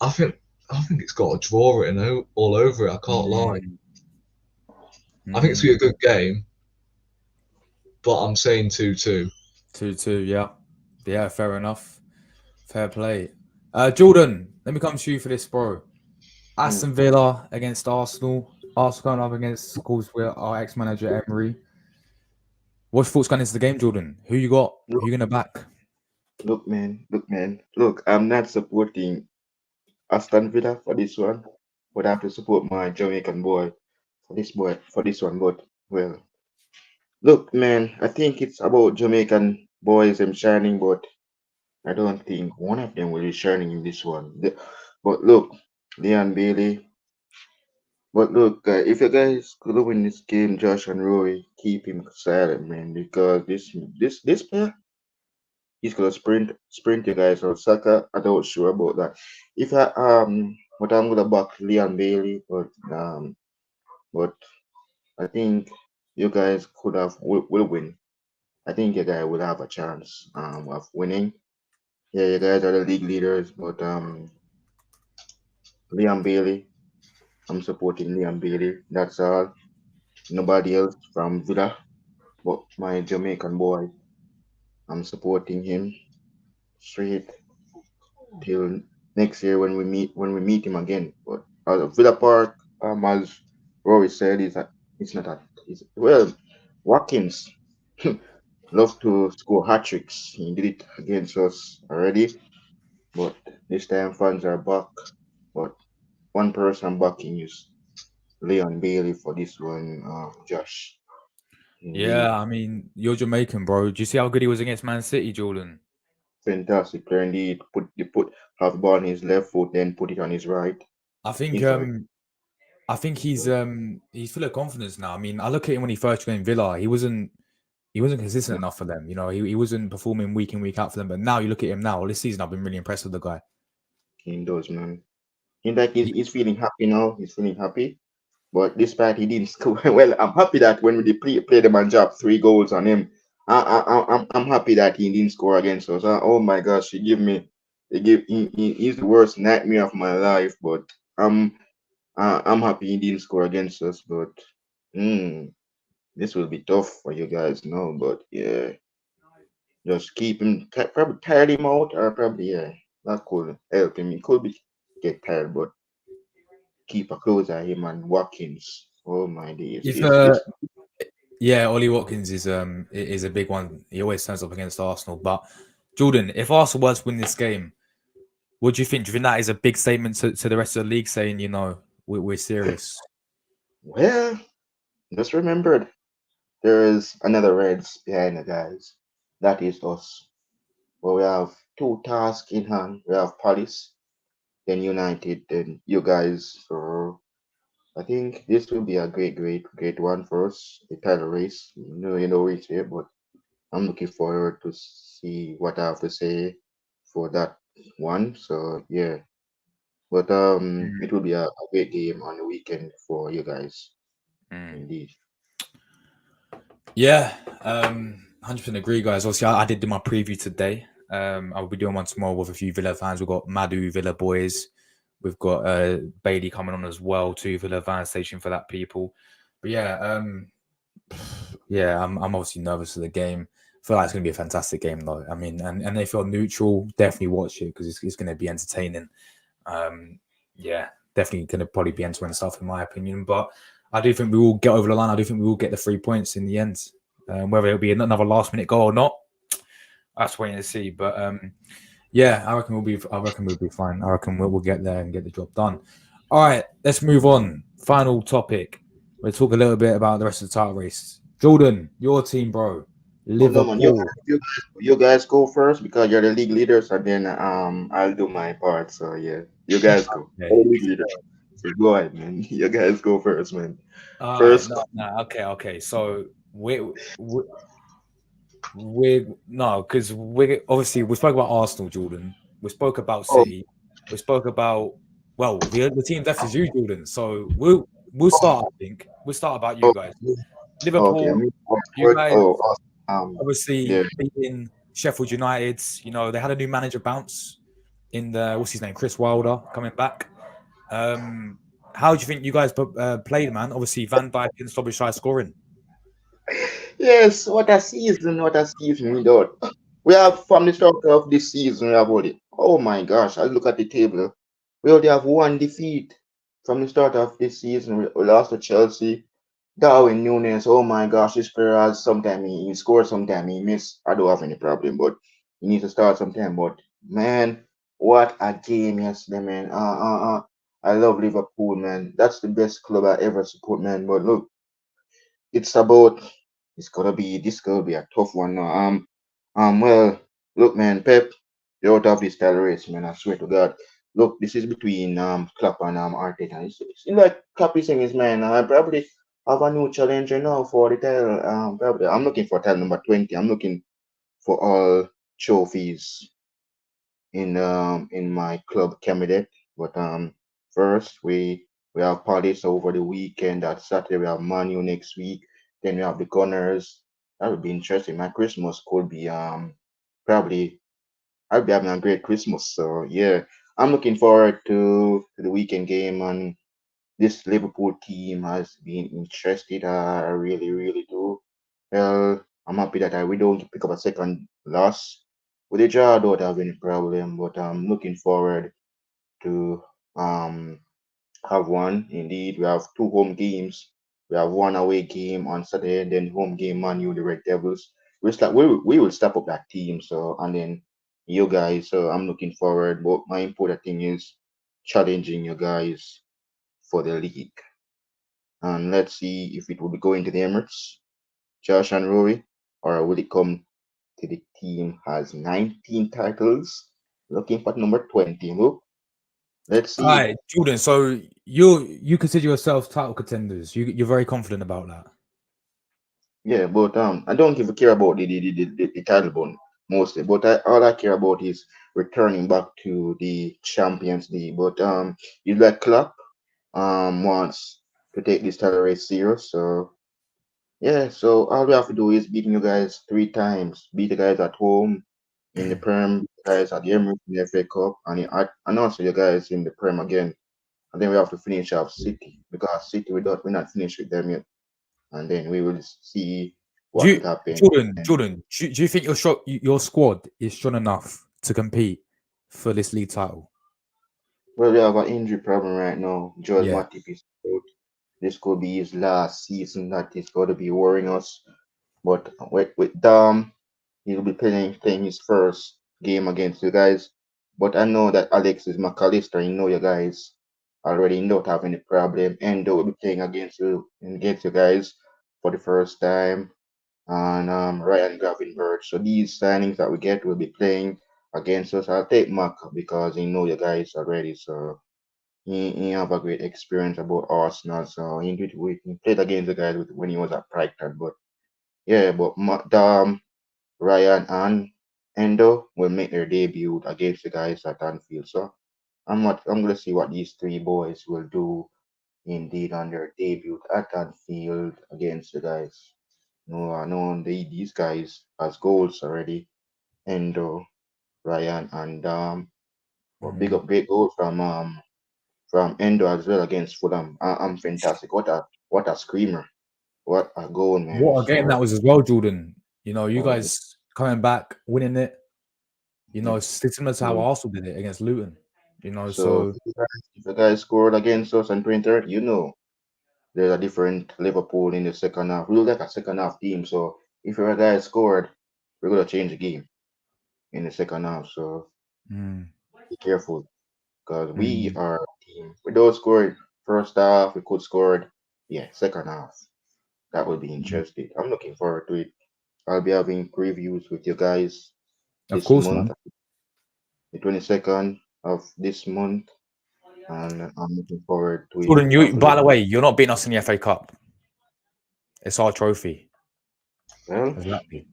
I think I think it's got a draw written all over it. I can't lie. Mm, I think it's gonna mm, be a good game, but I'm saying 2-2. 2-2, yeah. Yeah, fair enough. Fair play. Jordan, let me come to you for this, bro. Mm. Aston Villa against Arsenal. Arsenal going up against, of course, with our ex-manager Emery. What's your thoughts going into the game, Jordan? Who you got? Who Look, you gonna back? look, man. Look, I'm not supporting Aston Villa for this one, but I have to support my Jamaican boy, for this one. But well, look, man, I think it's about Jamaican boys them shining, but I don't think one of them will be shining in this one. But look, Leon Bailey. But look, if you guys could win this game, Josh and Roy, keep him silent, man, because this player, he's gonna sprint you guys or Saka. I don't sure about that. If I but I'm gonna back Leon Bailey, but I think you guys will win. I think you guys will have a chance of winning. Yeah, you guys are the league leaders, but Liam Bailey, I'm supporting Liam Bailey. That's all. Nobody else from Villa, but my Jamaican boy. I'm supporting him straight till next year when we meet him again. But Villa Park, as Rory said, it's not a it's, well Watkins love to score hat tricks. He did it against us already, but this time fans are back. But one person backing is Leon Bailey for this one, Josh. Indeed. Yeah, I mean, you're Jamaican, bro. Do you see how good he was against Man City, Jordan? Fantastic player indeed. Put half ball on his left foot, then put it on his right. I think He's a I think he's full of confidence now. I mean, I look at him when he first joined Villa. He wasn't consistent enough for them. You know, he wasn't performing week in week out for them. But now you look at him now. Well, this season I've been really impressed with the guy. he does, man. In fact, He- he's feeling happy now. He's feeling happy. But despite he didn't score, well, I'm happy that when we play the man dropped 3 goals on him. I'm happy that he didn't score against us. Oh my gosh, he's the worst nightmare of my life. But I'm happy he didn't score against us. But mm, this will be tough for you guys now. But yeah, just keep him, probably tire him out, or probably yeah, that could help him. He could be get tired, but keep a close eye him and Watkins. Oh my days, If this yeah, Ollie Watkins is a big one. He always turns up against Arsenal. But Jordan, if Arsenal were to win this game, what do you think? Do you think that is a big statement to the rest of the league saying, you know, we're serious? well, just remembered there is another Reds behind the guys. That is us. But we have two tasks in hand. We have Palace, then United, then you guys. So I think this will be a great one for us. The title race. You know it's here, but I'm looking forward to see what I have to say for that one. So yeah, But Mm, it will be a great game on the weekend for you guys, mm. indeed. Yeah, 100% agree, guys. Obviously, I did do my preview today. I'll be doing one tomorrow with a few Villa fans. We've got Madu Villa boys. We've got Bailey coming on as well, too, Villa fan station for that people. But yeah, yeah, I'm obviously nervous for the game. I feel like it's going to be a fantastic game, though. I mean, and if you're neutral, definitely watch it because it's going to be entertaining. Um, yeah, definitely going to probably be entering stuff in my opinion. But I do think we will get over the line. I do think we will get the 3 points in the end. Whether it'll be another last minute goal or not, that's waiting to see. But yeah, I reckon we'll be. I reckon we'll be fine. I reckon we'll get there and get the job done. All right, let's move on. Final topic. We'll talk a little bit about the rest of the title race. Jordan, your team, bro. Oh no, man, Liverpool. you guys go first because you're the league leaders, and then I'll do my part. So yeah, you guys go. Okay. Oh, league leader. So go ahead, man. You guys go first, man. All right. First, No, no. Okay. Okay. So we no, because we obviously we spoke about Arsenal, Jordan. We spoke about oh, City. We spoke about the team left is you, Jordan. So we'll start. I think we'll start about you oh, guys. okay. Liverpool. You What? guys Oh, obviously there. beating Sheffield United. You know they had a new manager bounce in the what's his name, Chris Wilder coming back. Um, how do you think you guys played, man? Obviously Van Dijk and Szoboszlai scoring. Yes, what a season we got. We have from the start of this season, we have only, oh my gosh, I look at the table. We only have one defeat from the start of this season. We lost to Chelsea. Darwin Nunes, oh my gosh, this player has sometimes he scores, sometimes he miss. I don't have any problem, but he needs to start sometime. But man, what a game yesterday, man. I love Liverpool, man. That's the best club I ever support, man. But look, it's about this gonna be a tough one now. Well, look, man, Pep, you're out of this title race, man. I swear to God. Look, this is between Klopp and Arteta. It's like Klopp is saying, his man, I probably have a new challenger now for the title. Probably I'm looking for title number 20. I'm looking for all trophies in my club candidate. But first we have Palace over the weekend. That Saturday we have Manu next week. Then we have the Gunners. That would be interesting. My Christmas could be probably I'll be having a great Christmas. So yeah, I'm looking forward to the weekend game, and this Liverpool team has been interested. I really do. Well, I'm happy that we don't pick up a second loss. With the draw, I don't have any problem, but I'm looking forward to um have one. Indeed, we have two home games. We have one away game on Saturday, and then home game Man U, the Red Devils. We will step up that team. So and then you guys. So I'm looking forward. But my important thing is challenging you guys for the league. And let's see if it will be going to the Emirates, Josh and Rory, or will it come to the team has 19 titles, looking for number 20. Look, let's All see. right, Jordan. So you consider yourself title contenders. You're very confident about that. Yeah, but I don't give a care about the title bone mostly, but all I care about is returning back to the Champions League. But you like Klopp wants to take this title race serious, so yeah, so all we have to do is beat you guys three times. Beat the guys at home in the Prem, beat the guys at the Emirates in the FA Cup, and also you guys in the Prem again. And then we have to finish off City because City we're not finished with them yet. And then we will see Do what you, will happen. And Jordan? Do you think your squad is strong enough to compete for this league title? well, we have an injury problem right now. Joel Yeah. Matip is out. This could be his last season that is going to be worrying us. But with Dam, he'll be playing his first game against you guys. But I know that Alex is McAllister. You know you guys already don't have any problem. Endo will be playing against you guys for the first time. And Ryan Gravenberch. So these signings that we get will be playing against us. I'll take Mac because he know you guys already. So he have a great experience about Arsenal. So he played against the guys when he was at Brighton. But yeah, but Ryan and Endo will make their debut against the guys at Anfield. So I'm gonna see what these three boys will do indeed on their debut at Anfield against the guys. No, I know these guys has goals already. Endo, Ryan, and well, big Mm. up great goal from Endo as well against Fulham. I'm fantastic. What a screamer. What a goal, man. What a game So that was as well, Jordan. You know, you uh, guys coming back, winning it. You yeah. know, similar to how So Arsenal did it against Luton. You know, so so if the guys scored against us on 23rd, there's a different Liverpool in the second half. We look like a second half team. So if your guys scored, we're gonna change the game in the second half. So mm, be careful because we mm, are a team. We don't score first half. We could score, yeah, second half. That would be mm. interesting. I'm looking forward to it. I'll be having previews with you guys Of this course, month, man. the 22nd of this month, and I'm looking forward to it. Jordan, you Have a by look. the way, you're not beating us in the FA Cup. It's our trophy. Well, Exactly.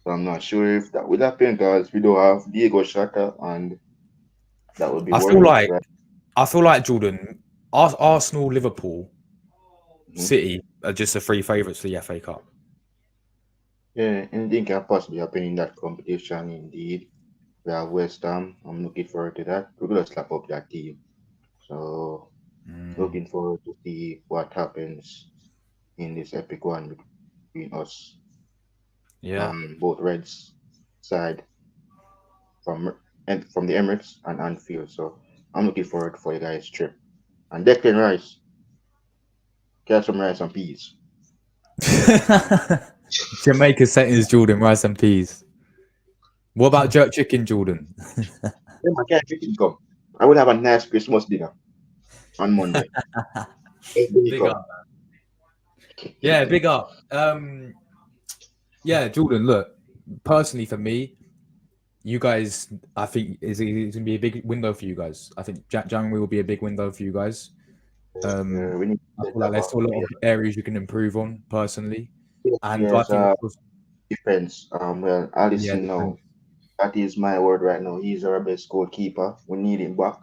I'm not sure if that will happen because we don't have Diego Shata, and that would be I feel worrying, like right? I feel like Jordan, Arsenal, Liverpool, Mhm. City are just the three favourites for the FA Cup. Yeah, anything can possibly happen in that competition. Indeed, we have West Ham. I'm looking forward to that. We're gonna slap up that team. So Mm, looking forward to see what happens in this epic one between us, yeah. both Reds side from the Emirates and Anfield. So I'm looking forward for you guys' trip. And Declan Rice, catch some rice and peas. Jamaica settings, Jordan, rice and peas. What about jerk chicken, Jordan? Yeah, my cat chicken come. I will have a nice Christmas dinner on Monday. Hey, there you Big come. up. Yeah, big up. Yeah, Jordan, look, personally for me, you guys, I think is going to be a big window for you guys. I think January will be a big window for you guys. We need I to feel set like up there's still a lot of areas you can improve on personally, and I yes, think, of course, defense. Well, yeah, Allison now. defense. That is my word right now. He's our best goalkeeper. We need him back.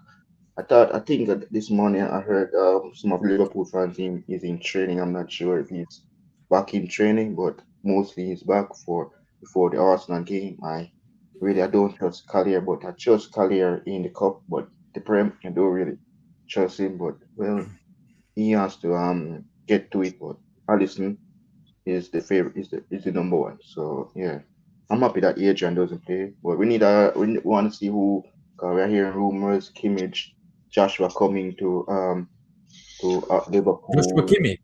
I think that this morning I heard some of Liverpool fans is in training. I'm not sure if he's back in training, but mostly he's back for before the Arsenal game. I don't trust Collier, but I trust Collier in the cup. But the Prem, I don't really trust him. But well, he has to get to it. But Alisson is the favorite, is the number one. So yeah, I'm happy that Adrian doesn't play. But we want to see who. Cause we're hearing rumors, Kimmich, Joshua coming to Joshua Liverpool, Kimmich.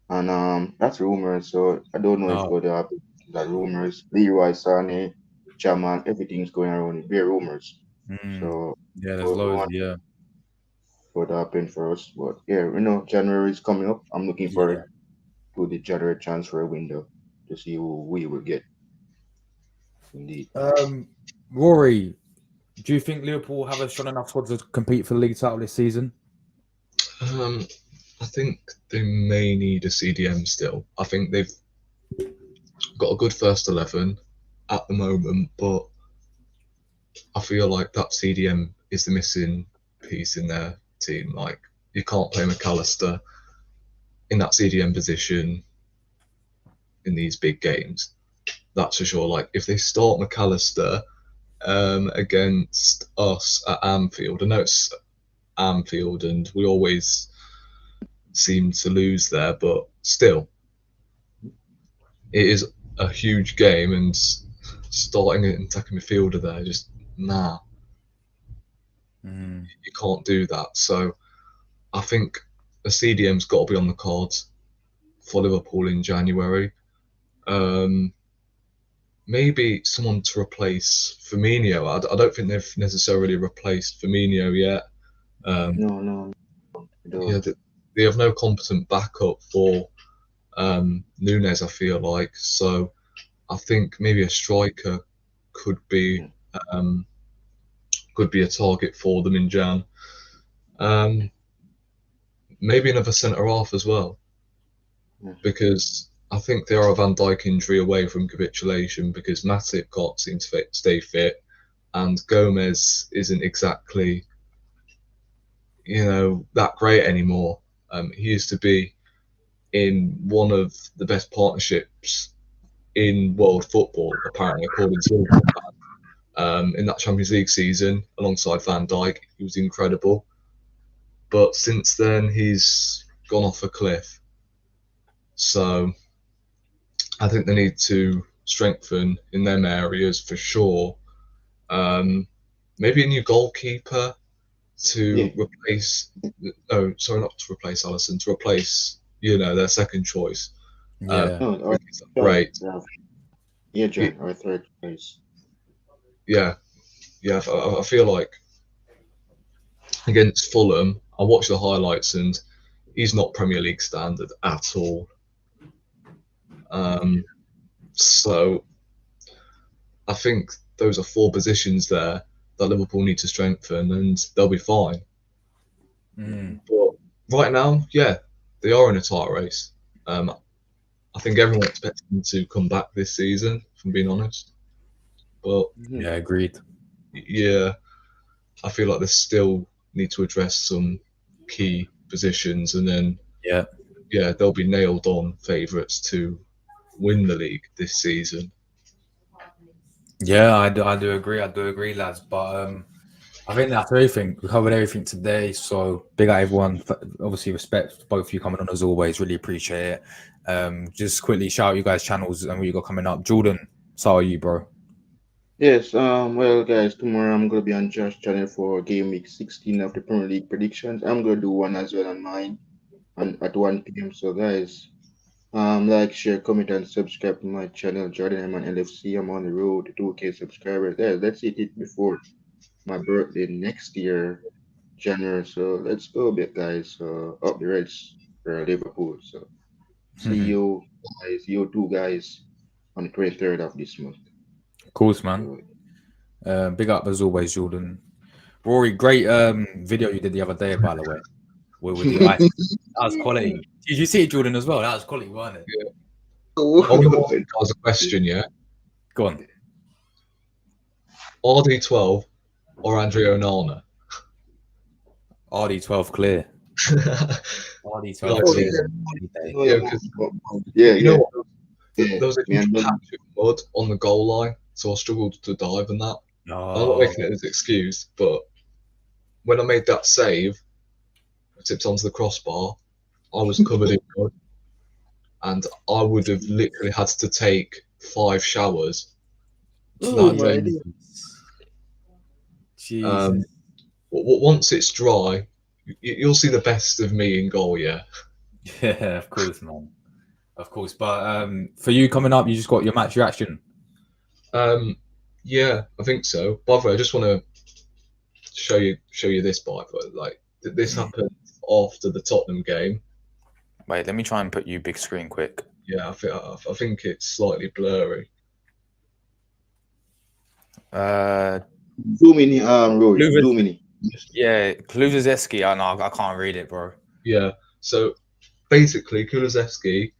and that's rumors. So I don't know if Oh, it's gonna happen. The rumors, Leroy Sané, Jamal, everything's going around. It's bare rumors. mm, So yeah, there's we loads. want Yeah, what happen for us. But yeah, January is coming up. I'm looking yeah. forward to the January transfer window to see who we will get. Indeed. Rory, do you think Liverpool have a strong enough squad to compete for the league title this season? Um, I think they may need a CDM still. I think they've got a good first 11 at the moment, but I feel like that CDM is the missing piece in their team. Like, you can't play McAllister in that CDM position in these big games. That's for sure. Like, if they start McAllister against us at Anfield, I know it's Anfield and we always seem to lose there, but still, it is a huge game, and starting it and taking midfielder there, just nah, Mm, you can't do that. So I think a CDM's got to be on the cards for Liverpool in January. Um, Maybe someone to replace Firmino. I don't think they've necessarily replaced Firmino yet. mm, No, I Yeah, don't. they have no competent backup for Nunes, I feel like. So I think maybe a striker could be Yeah, um, could be a target for them in Jan. Um, Maybe another centre half as well, yeah, because I think they are a Van Dijk injury away from capitulation because Matip can't seem to stay fit, and Gomez isn't exactly. that great anymore. He used to be in one of the best partnerships in world football, apparently, according to Liverpool. In that Champions League season, alongside Van Dijk, he was incredible. But since then, he's gone off a cliff. So I think they need to strengthen in them areas for sure. Maybe a new goalkeeper to replace. No, sorry, not to replace Alisson. To replace, their second choice. Yeah. No, our Great. John, our third choice. Yeah. I feel like against Fulham, I watched the highlights and he's not Premier League standard at all. So I think those are 4 positions there that Liverpool need to strengthen, and they'll be fine. But right now, yeah, they are in a tight race. I think everyone expects them to come back this season, if I'm being honest. But Yeah, agreed. yeah, I feel like they still need to address some key positions, and then they'll be nailed on favourites to win the league this season. Yeah, I do agree. I do agree, lads. But I think that's everything. We covered everything today. So big up everyone. Obviously, respect both of you coming on as always. Really appreciate it. Just quickly shout out you guys' channels and what you got coming up. Jordan, so are you, bro? Yes, well, guys, tomorrow I'm going to be on Josh channel for game week 16 of the Premier League predictions. I'm going to do one as well on mine at 1 p.m. So, guys, like, share, comment, and subscribe to my channel, Jordan. I'm on LFC. I'm on the road to 2K subscribers. Guys, let's hit it before my birthday next year, January. So, let's go a bit, guys. Up the Reds for Liverpool. So, see you guys, you two guys, on the 23rd of this month. Of course, man. Big up as always, Jordan. Rory, great video you did the other day, by the way. With the ice. That was quality. Did you see it, Jordan, as well? That was quality, wasn't it? Yeah. I want to ask you guys a question, yeah? Go on. RD12 or Andre Onana? RD12 clear. RD12 Like, clear. You know what? There was a huge patch of mud on the goal line, so I struggled to dive in that. I'm not making it as an excuse, but when I made that save, I tipped onto the crossbar, I was covered in mud, and I would have literally had to take 5 showers. Jesus. Once it's dry, you'll see the best of me in goal, yeah? Yeah, of course, man. Of course. But for you coming up, you just got your match reaction. Yeah, I think so. By the way, I just want to show you this, by the way. Like, this happened after the Tottenham game. Wait, let me try and put you big screen quick. Yeah, I think it's slightly blurry. Zoom in, Rory. Zoom in. Yeah, Kulusevski. I can't read it, bro. Yeah, so basically, Kulusevski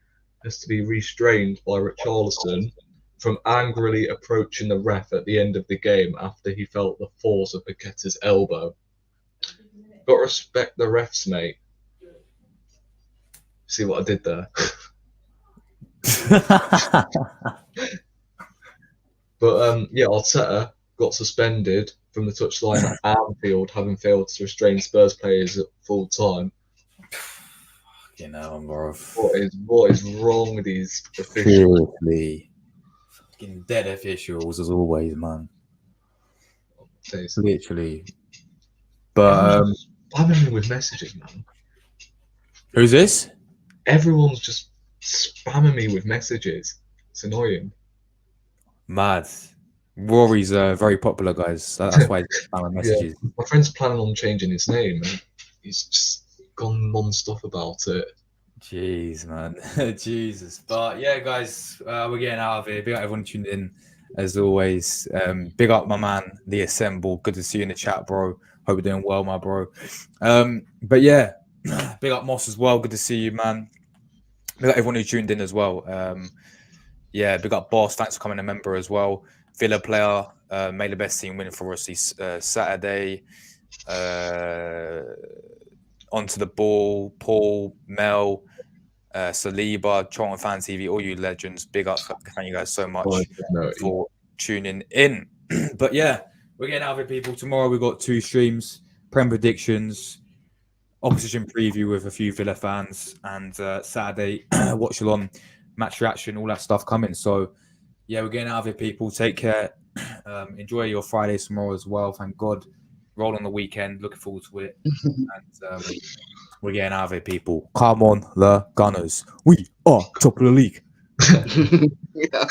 has to be restrained by Richarlison from angrily approaching the ref at the end of the game after he felt the force of Paqueta's elbow. Got to respect the refs, mate. See what I did there? But yeah, Arteta got suspended from the touchline at Anfield, having failed to restrain Spurs players at full time. You know, bro. What is wrong with these officials? Seriously. Fucking dead officials as always, man. Literally. But spamming me with messages, man. Who's this? Everyone's just spamming me with messages. It's annoying. Mad. Rory's very popular, guys. That's why he's spamming messages. Yeah. My friend's planning on changing his name, and he's just gone non-stop about it. Jeez, man. Jesus. But yeah, guys, we're getting out of here. Big up everyone tuned in, as always. Big up my man, The Assemble. Good to see you in the chat, bro. Hope you're doing well, my bro. But yeah, big up Moss as well. Good to see you, man. Big up everyone who tuned in as well. Yeah, big up Boss. Thanks for coming a member as well. Villa player made the best team win for us this Saturday. onto the ball, Paul, Mel, Saliba, Charlton Fan TV, all you legends. Big up. Thank you guys so much for tuning in. But yeah, we're getting out of it, people. Tomorrow we've got 2 streams, Prem predictions, opposition preview with a few Villa fans, and Saturday watch along, match reaction, all that stuff coming. So yeah, we're getting out of it, people. Take care. Enjoy your Friday tomorrow as well. Thank God. Roll on the weekend. Looking forward to it. And we're getting out of it, people. Come on, the Gunners. We are top of the league. Yeah.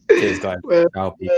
Cheers, guys. Well, Ciao, people.